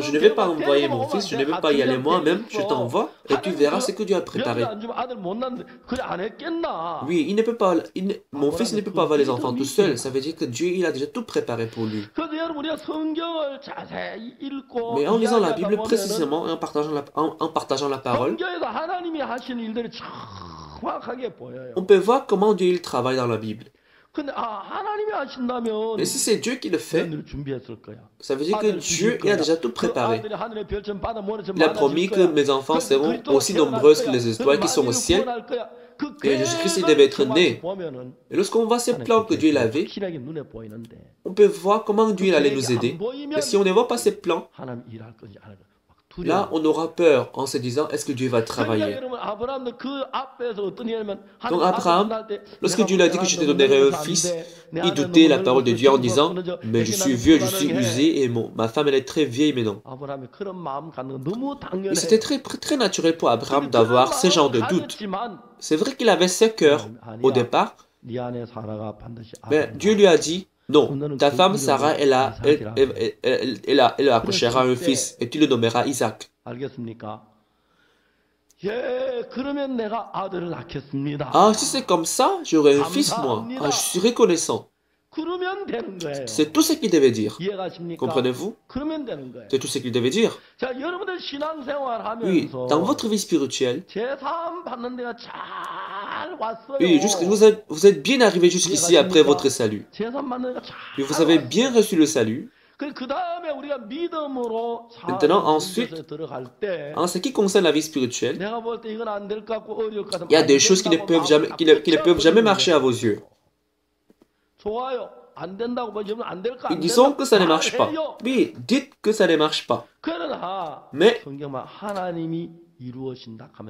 je ne vais pas envoyer mon fils, je ne vais pas y aller moi-même, je t'envoie et tu verras ce que Dieu a préparé. Oui, il ne peut pas, mon fils ne peut pas avoir les enfants tout seul, ça veut dire que Dieu il a déjà tout préparé pour lui. Mais en lisant la Bible précisément et en partageant la parole, on peut voir comment Dieu il travaille dans la Bible. Et si c'est Dieu qui le fait, ça veut dire que Dieu il a déjà tout préparé. Il a promis que mes enfants seront aussi nombreuses que les étoiles qui sont au ciel. Et Jésus-Christ il devait être né. Et lorsqu'on voit ces plans que Dieu avait, on peut voir comment Dieu allait nous aider. Et si on ne voit pas ces plans, là, on aura peur en se disant, est-ce que Dieu va travailler? Donc Abraham, lorsque Dieu lui a dit que je te donnerai un fils, il doutait la parole de Dieu en disant, mais je suis vieux, je suis usé et ma femme elle est très vieille maintenant. C'était très naturel pour Abraham d'avoir ce genre de doute. C'est vrai qu'il avait ce cœurs au départ, mais Dieu lui a dit, non, ta femme Sarah, elle accouchera un fils et tu le nommeras Isaac. Ah, si c'est comme ça, j'aurai un fils moi. Ah, je suis reconnaissant. C'est tout ce qu'il devait dire. Comprenez-vous? C'est tout ce qu'il devait dire. Oui, dans votre vie spirituelle, oui, vous êtes bien arrivé jusqu'ici après votre salut. Et vous avez bien reçu le salut. Maintenant, ensuite, en ce qui concerne la vie spirituelle, il y a des choses qui ne peuvent jamais marcher à vos yeux. Disons que ça ne marche pas. Oui, dites que ça ne marche pas. Mais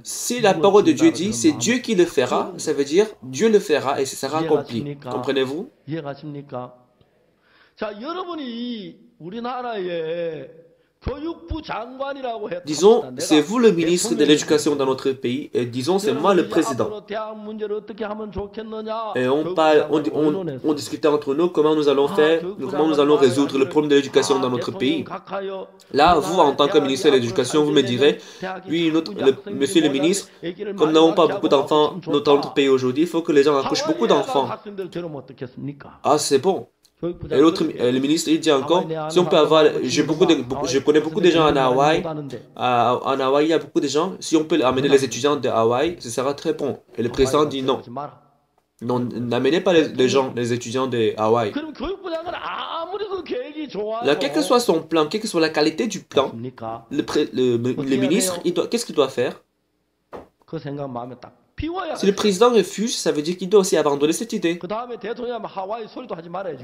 si la parole de Dieu dit, c'est Dieu qui le fera, ça veut dire Dieu le fera et ce sera accompli. Comprenez-vous? Disons, c'est vous le ministre de l'éducation dans notre pays et disons, c'est moi le président. Et on discutait entre nous comment nous allons faire, comment nous allons résoudre le problème de l'éducation dans notre pays. Là, vous, en tant que ministre de l'éducation, vous me direz, oui, monsieur le ministre, comme nous n'avons pas beaucoup d'enfants dans notre pays aujourd'hui, il faut que les gens accouchent beaucoup d'enfants. Ah, c'est bon. Et l'autre, le ministre, il dit encore, si on peut avoir, je connais beaucoup de gens en Hawaï. En Hawaï, il y a beaucoup de gens. Si on peut amener les étudiants de Hawaï, ce sera très bon. Et le président dit non. Non, n'amenez pas les étudiants de Hawaï. Là, quel que soit son plan, quelle que soit la qualité du plan, le ministre, qu'est-ce qu'il doit faire? Si le président refuse, ça veut dire qu'il doit aussi abandonner cette idée.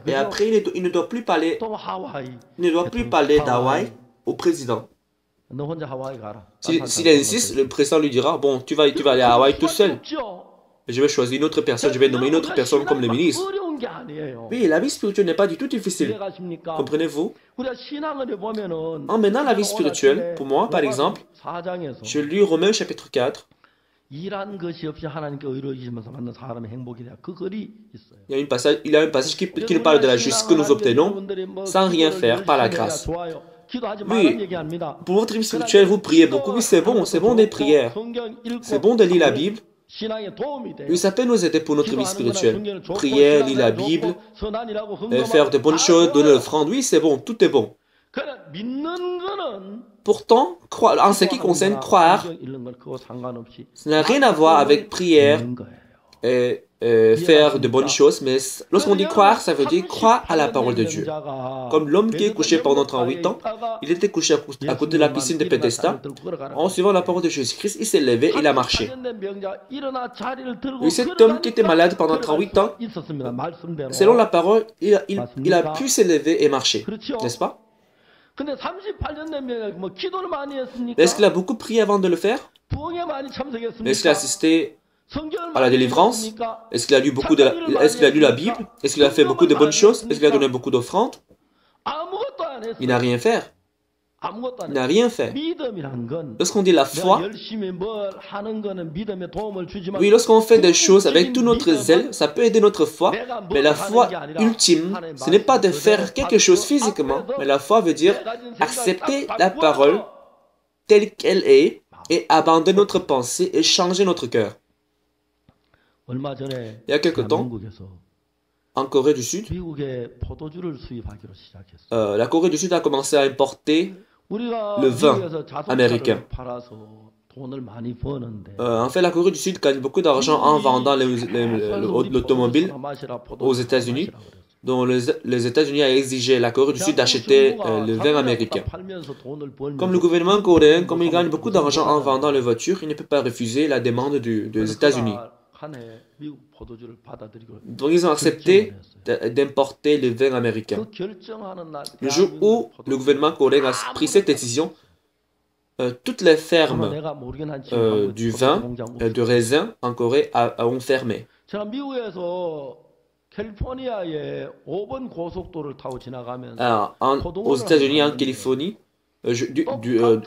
Et après, il ne doit plus parler d'Hawaï au président. S'il insiste, le président lui dira, bon, tu vas aller à Hawaï tout seul. Je vais choisir une autre personne, je vais nommer une autre personne comme le ministre. Oui, la vie spirituelle n'est pas du tout difficile. Comprenez-vous? En menant la vie spirituelle, pour moi, par exemple, je lis Romains chapitre 4. Il y a un passage qui nous parle de la justice que nous obtenons sans rien faire par la grâce. Oui, pour votre vie spirituelle, vous priez beaucoup. Oui, c'est bon des prières. C'est bon de lire la Bible. Oui, ça peut nous aider pour notre vie spirituelle. Prière, lire la Bible, faire de bonnes choses, donner l'offrande. Oui, c'est bon, tout est bon. Pourtant, en ce qui concerne croire, ça n'a rien à voir avec prière et faire de bonnes choses, mais lorsqu'on dit croire, ça veut dire croire à la parole de Dieu. Comme l'homme qui est couché pendant 38 ans, il était couché à côté de la piscine de Bethesda. En suivant la parole de Jésus-Christ, il s'est levé, il a marché. Et cet homme qui était malade pendant 38 ans, selon la parole, il a pu se lever et marcher, n'est-ce pas? Est-ce qu'il a beaucoup prié avant de le faire? Est-ce qu'il a assisté à la délivrance? Est-ce qu'il a lu est-ce qu'il a lu la Bible? Est-ce qu'il a fait beaucoup de bonnes choses? Est-ce qu'il a donné beaucoup d'offrandes? Il n'a rien fait. Il n'a rien fait. Lorsqu'on dit la foi, oui, lorsqu'on fait des choses avec tout notre zèle, ça peut aider notre foi, mais la foi ultime, ce n'est pas de faire quelque chose physiquement, mais la foi veut dire accepter la parole telle qu'elle est et abandonner notre pensée et changer notre cœur. Il y a quelque temps, en Corée du Sud, la Corée du Sud a commencé à importer le vin américain. En fait, la Corée du Sud gagne beaucoup d'argent en vendant l'automobile aux États-Unis. Donc, les États-Unis ont exigé la Corée du Sud d'acheter le vin américain. Comme le gouvernement coréen, comme il gagne beaucoup d'argent en vendant les voitures, il ne peut pas refuser la demande des États-Unis. Donc, ils ont accepté d'importer le vin américain. Le jour où le gouvernement coréen a pris cette décision, toutes les fermes du vin, de raisin en Corée ont fermé. Alors, aux États-Unis, en Californie,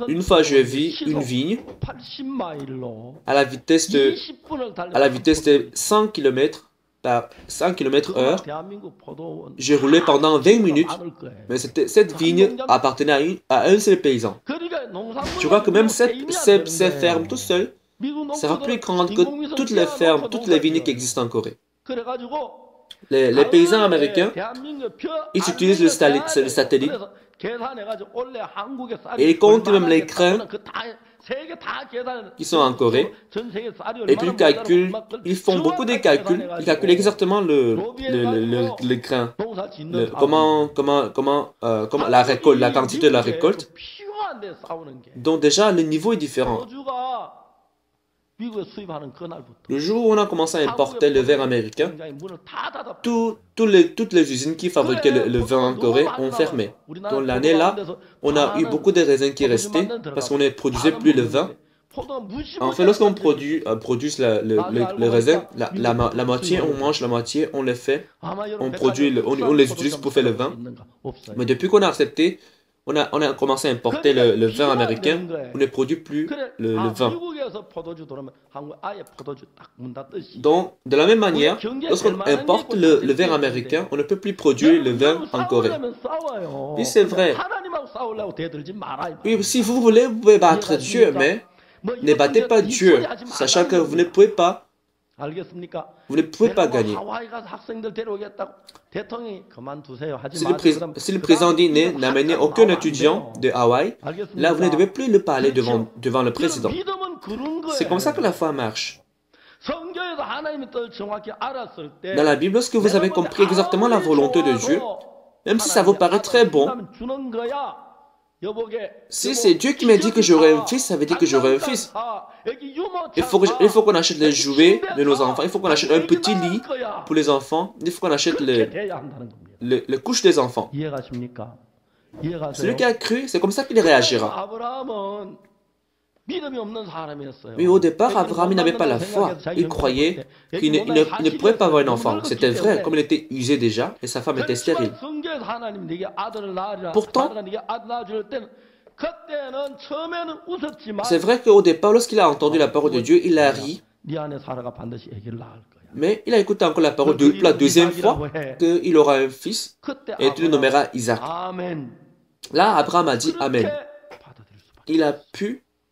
une fois je vis une vigne à la vitesse de 100 km par 100 km/h. J'ai roulé pendant 20 minutes, mais cette vigne appartenait à un seul paysan. Je crois que même ces fermes tout seules sera plus grande que toutes les fermes, toutes les vignes qui existent en Corée. Les paysans américains, ils utilisent le satellite et ils comptent même les grains qui sont en Corée. Et puis ils font beaucoup de calculs. Ils calculent exactement le grain, comment la récolte, la quantité de la récolte. Donc déjà, le niveau est différent. Le jour où on a commencé à importer le vin américain, toutes les usines qui fabriquaient le vin en Corée ont fermé. Donc l'année-là, on a eu beaucoup de raisins qui restaient parce qu'on ne produisait plus le vin. En fait, lorsqu'on produit le raisin, la moitié, on mange la moitié, on les fait, on les utilise pour faire le vin. Mais depuis qu'on a accepté, on a commencé à importer le vin américain, on ne produit plus le vin. Donc, de la même manière, lorsqu'on importe le vin américain, on ne peut plus produire le vin en Corée. Oui, c'est vrai. Oui, si vous voulez, vous pouvez battre Dieu, mais ne battez pas Dieu, sachant que vous ne pouvez pas. Vous ne pouvez pas gagner. Si le président dit n'amenez aucun étudiant de Hawaï, là vous ne devez plus le parler devant le président. C'est comme ça que la foi marche. Dans la Bible, lorsque vous avez compris exactement la volonté de Dieu, même si ça vous paraît très bon, si c'est Dieu qui m'a dit que j'aurai un fils, ça veut dire que j'aurai un fils. Il faut qu'on achète les jouets de nos enfants. Il faut qu'on achète un petit lit pour les enfants. Il faut qu'on achète les couches des enfants. Celui qui a cru, c'est comme ça qu'il réagira. Mais au départ, Abraham n'avait pas la foi. Il croyait qu'il ne pourrait pas avoir un enfant. C'était vrai, comme il était usé déjà et sa femme était stérile. Pourtant, c'est vrai qu'au départ, lorsqu'il a entendu la parole de Dieu, il a ri. Mais il a écouté encore la parole pour la deuxième fois qu'il aura un fils et tu le nommeras Isaac. Là, Abraham a dit Amen.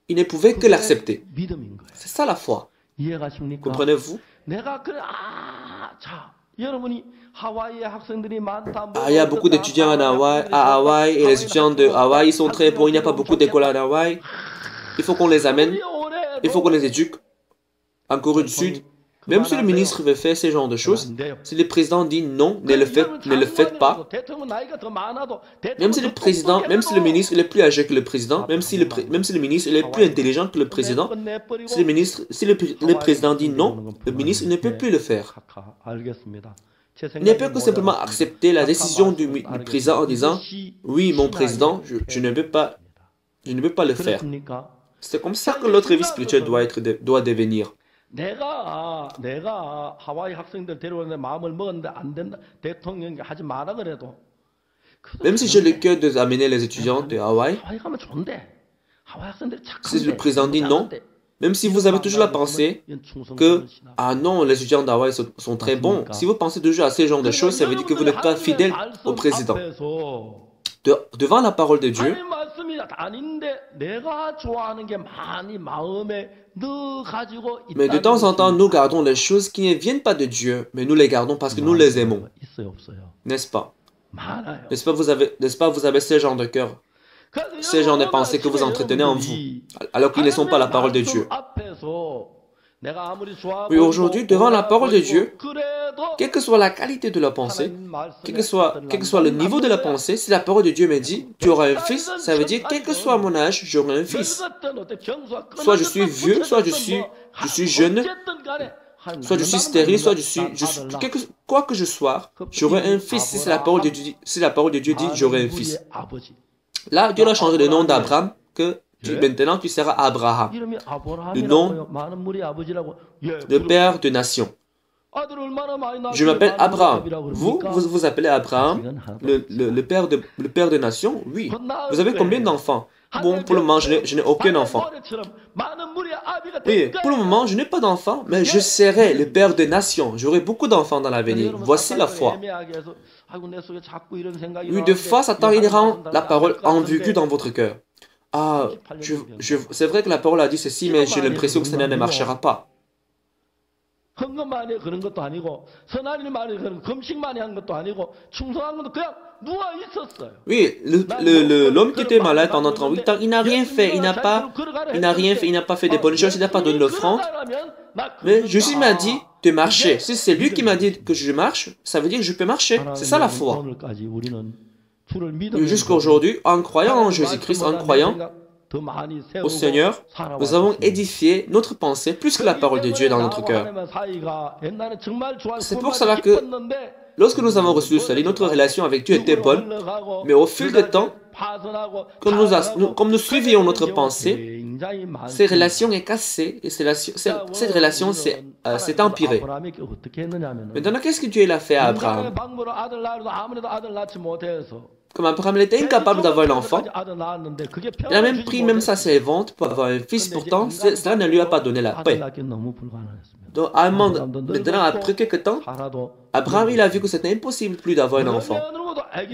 Il ne pouvait que l'accepter. C'est ça la foi. Comprenez-vous? Ah, il y a beaucoup d'étudiants à Hawaï et les étudiants de Hawaï, ils sont très bons, il n'y a pas beaucoup d'écoles à Hawaï. Il faut qu'on les amène, il faut qu'on les éduque. En Corée du Sud, même si le ministre veut faire ce genre de choses, si le président dit non, ne le faites pas. Même si le ministre il est plus âgé que le président, même si le ministre il est plus intelligent que le président, si le président dit non, le ministre ne peut plus le faire. Il ne peut que simplement accepter la décision du président en disant oui, mon président, je ne peux pas le faire. C'est comme ça que notre vie spirituelle doit devenir. Même si j'ai le cœur d'amener les étudiants de Hawaï, si le président dit non, même si vous avez toujours la pensée que ah non, les étudiants d'Hawaï sont très bons, si vous pensez toujours à ce genre de choses, ça veut dire que vous n'êtes pas fidèle au président. Devant la parole de Dieu, mais de temps en temps, nous gardons les choses qui ne viennent pas de Dieu, mais nous les gardons parce que nous les aimons. N'est-ce pas? N'est-ce pas, vous avez ce genre de cœur, ce genre de pensées que vous entretenez en vous, alors qu'ils ne sont pas la parole de Dieu. Oui, aujourd'hui, devant la parole de Dieu, quelle que soit la qualité de la pensée, quel que soit le niveau de la pensée, si la parole de Dieu me dit, tu auras un fils, ça veut dire, quel que soit mon âge, j'aurai un fils. Soit je suis vieux, soit je suis jeune, soit je suis stérile, soit quoi que je sois, j'aurai un fils. Si la parole de Dieu dit, j'aurai un fils. Là, Dieu a changé le nom d'Abraham, que maintenant tu seras Abraham, le nom de père de nation. Je m'appelle Abraham. Vous vous appelez Abraham, le père de nation? Oui. Vous avez combien d'enfants? Bon, pour le moment, je n'ai aucun enfant. Oui, pour le moment, je n'ai pas d'enfant, mais je serai le père de nation. J'aurai beaucoup d'enfants dans l'avenir. Voici la foi. Oui, de fois, Satan, il rend la parole ambiguë dans votre cœur. Ah, c'est vrai que la parole a dit ceci, mais j'ai l'impression que cela ne marchera pas. Oui, l'homme qui était malade pendant 38 ans, il n'a rien fait, il n'a pas fait de bonnes choses, il n'a pas donné l'offrande. Mais Jésus m'a dit de marcher. Si c'est lui qui m'a dit que je marche, ça veut dire que je peux marcher. C'est ça la foi. Jusqu'à aujourd'hui, en croyant en Jésus-Christ, en croyant au Seigneur, nous avons édifié notre pensée plus que la parole de Dieu dans notre cœur. C'est pour cela que lorsque nous avons reçu le salut, notre relation avec Dieu était bonne, mais au fil du temps, comme nous suivions notre pensée, cette relation est cassée et cette relation s'est empirée. Maintenant, qu'est-ce que Dieu a fait à Abraham? Comme Abraham était incapable d'avoir un enfant, il a même pris sa servante pour avoir un fils, pourtant, cela ne lui a pas donné la paix. Donc, maintenant, après quelques temps, Abraham, il a vu que c'était impossible plus d'avoir un enfant.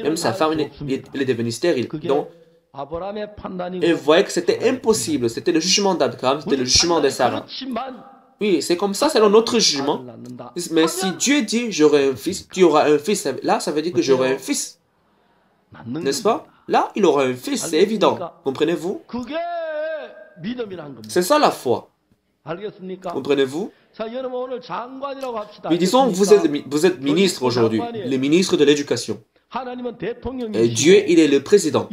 Même sa femme, elle est devenue stérile. Donc, il voyait que c'était impossible. C'était le jugement d'Abraham, c'était le jugement de Sarah. Oui, c'est comme ça, selon notre jugement. Mais si Dieu dit, j'aurai un fils, tu auras un fils, là, ça veut dire que j'aurai un fils. N'est-ce pas? Là, il aura un fils, c'est évident. Comprenez-vous? C'est ça la foi. Comprenez-vous? Mais disons, vous êtes ministre aujourd'hui, le ministre de l'éducation. Et Dieu, il est le président.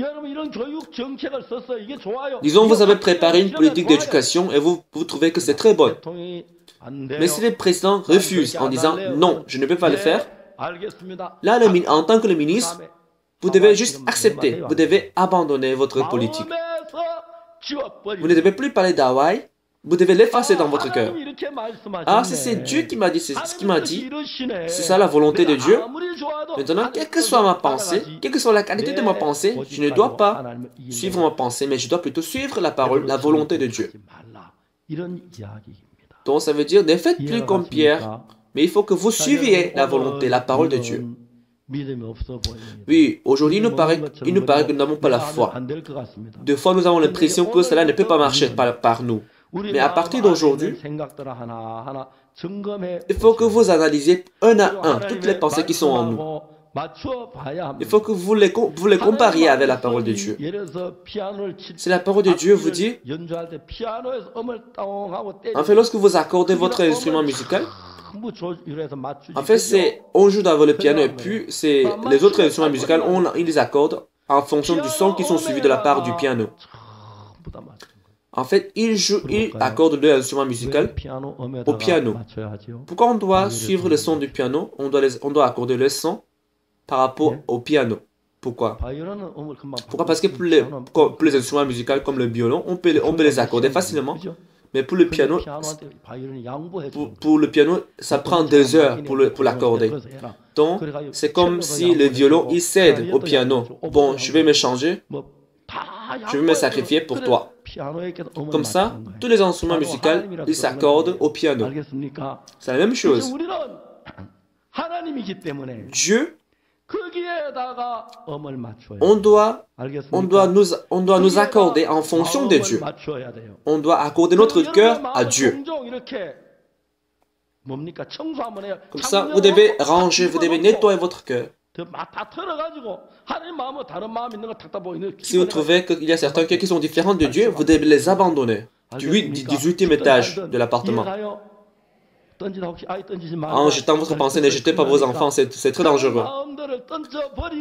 Disons, vous avez préparé une politique d'éducation et vous trouvez que c'est très bon. Mais si le président refuse en disant non, je ne peux pas le faire, là, en tant que le ministre, vous devez juste accepter, vous devez abandonner votre politique. Vous ne devez plus parler d'Hawaï, vous devez l'effacer dans votre cœur. Ah, c'est Dieu qui m'a dit, c'est ce qu'il m'a dit. C'est ça la volonté de Dieu. Maintenant, quelle que soit ma pensée, quelle que soit la qualité de ma pensée, je ne dois pas suivre ma pensée, mais je dois plutôt suivre la parole, la volonté de Dieu. Donc, ça veut dire, ne faites plus comme Pierre, mais il faut que vous suiviez la volonté, la parole de Dieu. Oui, aujourd'hui, il nous paraît que nous n'avons pas la foi. Des fois, nous avons l'impression que cela ne peut pas marcher par nous. Mais à partir d'aujourd'hui, il faut que vous analysiez un à un toutes les pensées qui sont en nous. Il faut que vous les compariez avec la parole de Dieu. Si la parole de Dieu vous dit, en fait, lorsque vous accordez votre instrument musical, en fait, on joue dans le piano et puis les autres instruments musicaux, ils les accordent en fonction du son qui sont suivis de la part du piano. En fait, ils accordent leur instrument musical au piano. Pourquoi on doit suivre le son du piano? On doit accorder le son par rapport au piano. Pourquoi? Pourquoi? Parce que pour les instruments musicaux comme le violon, on peut les accorder facilement. Mais pour le piano, ça prend 2 heures pour l'accorder. Donc, c'est comme si le violon, il cède au piano. Bon, je vais me changer. Je vais me sacrifier pour toi. Comme ça, tous les instruments musicaux, ils s'accordent au piano. C'est la même chose. Dieu, on doit nous accorder en fonction de Dieu. On doit accorder notre cœur à Dieu. Comme ça, vous devez ranger, vous devez nettoyer votre cœur. Si vous trouvez qu'il y a certains cœurs qui sont différents de Dieu, vous devez les abandonner du 8e étage de l'appartement. En jetant votre pensée, ne jetez pas vos enfants, c'est très dangereux.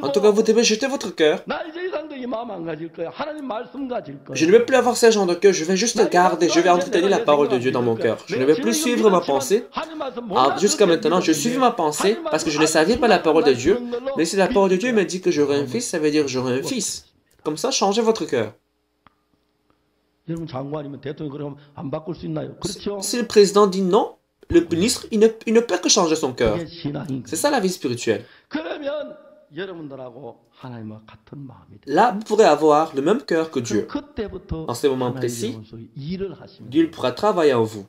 En tout cas, vous devez jeter votre cœur. Je ne veux plus avoir ce genre de cœur, je vais juste garder, je vais entretenir la parole de Dieu dans mon cœur. Je ne vais plus suivre ma pensée. Jusqu'à maintenant, je suivais ma pensée parce que je ne savais pas la parole de Dieu. Mais si la parole de Dieu me dit que j'aurai un fils, ça veut dire que j'aurai un fils. Comme ça, changez votre cœur. Si le président dit non, le ministre, il ne peut que changer son cœur. C'est ça la vie spirituelle. Là, vous pourrez avoir le même cœur que Dieu. En ce moment précis, Dieu pourra travailler en vous.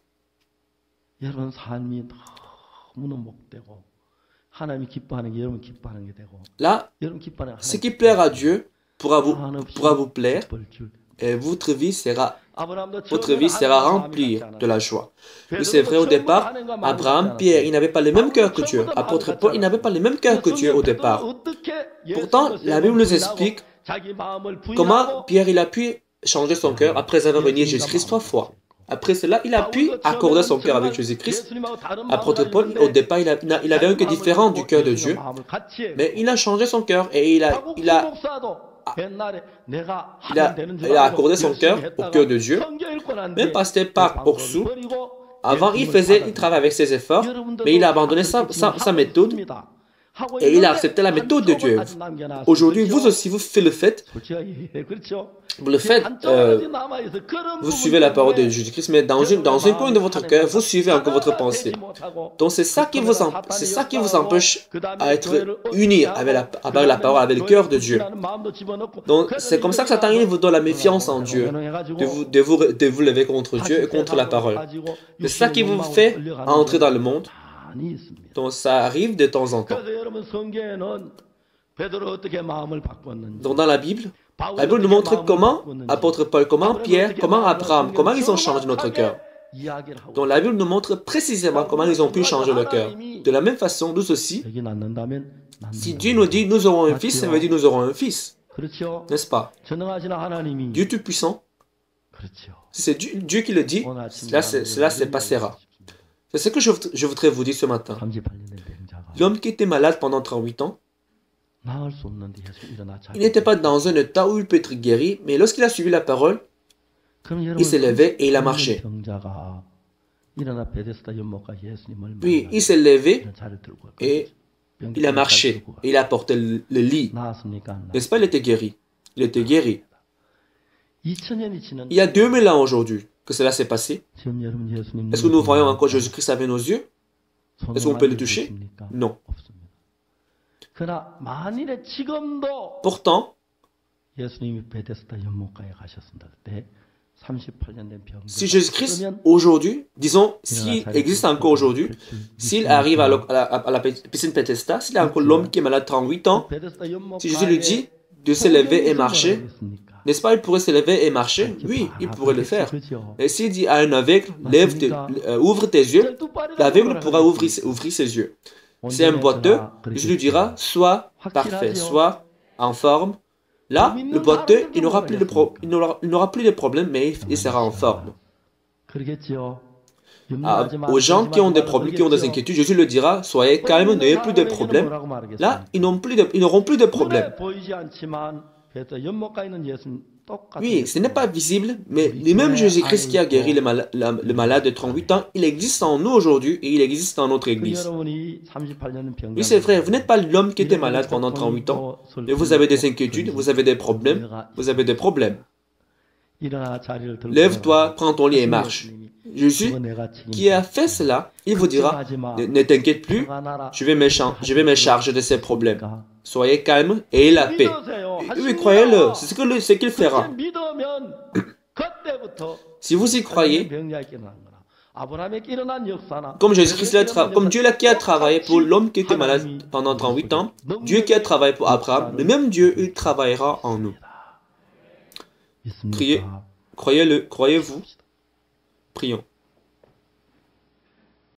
Là, ce qui plaira à Dieu pourra vous plaire et votre vie sera remplie de la joie. Oui, c'est vrai au départ, Abraham, Pierre, ils n'avaient pas le même cœur que Dieu. Apôtre Paul, ils n'avaient pas le même cœur que Dieu au départ. Pourtant, la Bible nous explique comment Pierre il a pu changer son cœur après avoir renié Jésus-Christ 3 fois. Après cela, il a pu accorder son cœur avec Jésus-Christ. Apôtre Paul, au départ, il avait un cœur différent du cœur de Dieu, mais il a changé son cœur et il a accordé son cœur au cœur de Dieu. Même pasteur par Orsu, avant il travaillait avec ses efforts, mais il a abandonné sa méthode et il a accepté la méthode de Dieu. Aujourd'hui, vous aussi, vous faites le fait, vous suivez la parole de Jésus-Christ, mais dans un coin de votre cœur, vous suivez encore votre pensée. Donc c'est ça qui vous empêche à être unis avec la parole, avec le cœur de Dieu. Donc c'est comme ça que Satan vous donne la méfiance en Dieu, de vous lever contre Dieu et contre la parole. C'est ça qui vous fait entrer dans le monde. Donc ça arrive de temps en temps. Donc dans la Bible nous montre comment apôtre Paul, comment Pierre, comment Abraham, comment ils ont changé notre cœur. Donc la Bible nous montre précisément comment ils ont pu changer le cœur. De la même façon, nous aussi, si Dieu nous dit nous aurons un fils, ça veut dire nous aurons un fils. N'est-ce pas? Dieu Tout-Puissant, si c'est Dieu qui le dit, cela se passera. C'est ce que je voudrais vous dire ce matin. L'homme qui était malade pendant 38 ans, il n'était pas dans un état où il peut être guéri, mais lorsqu'il a suivi la parole, il s'est levé et il a marché. Puis il s'est levé et il a marché. Et il a porté le lit. N'est-ce pas, il était guéri. Il était guéri. Il y a 2000 ans aujourd'hui que cela s'est passé. Est-ce que nous voyons encore Jésus-Christ avec nos yeux? Est-ce qu'on peut le toucher? Non. Pourtant, si Jésus-Christ aujourd'hui, disons, s'il existe encore aujourd'hui, s'il arrive à la piscine Bethesda, s'il y a encore l'homme qui est malade 38 ans, si Jésus lui dit de se lever et marcher, n'est-ce pas, il pourrait se lever et marcher? Oui, il pourrait le faire. Et s'il dit à un aveugle, ouvre tes yeux, l'aveugle pourra ouvrir ses yeux. C'est un boiteux, je lui dirai, sois parfait, sois en forme. Là, le boiteux, il n'aura plus de problème, mais il sera en forme. Aux gens qui ont des problèmes, qui ont des inquiétudes, Jésus le dira, soyez calmes, n'ayez plus de problèmes. Là, ils n'auront plus de problèmes. Oui, ce n'est pas visible, mais le même Jésus-Christ qui a guéri le malade de 38 ans, il existe en nous aujourd'hui et il existe dans notre église. Oui, c'est vrai, vous n'êtes pas l'homme qui était malade pendant 38 ans, mais vous avez des inquiétudes, vous avez des problèmes, vous avez des problèmes. Lève-toi, prends ton lit et marche. Jésus, qui a fait cela, il vous dira, ne t'inquiète plus, je vais me charger de ces problèmes. Soyez calme et la paix. Oui, croyez-le, c'est ce qu'il fera. Si vous y croyez, comme Dieu qui a travaillé pour l'homme qui était malade pendant 38 ans, Dieu qui a travaillé pour Abraham, le même Dieu, il travaillera en nous. Priez, croyez-le, croyez-vous, prions.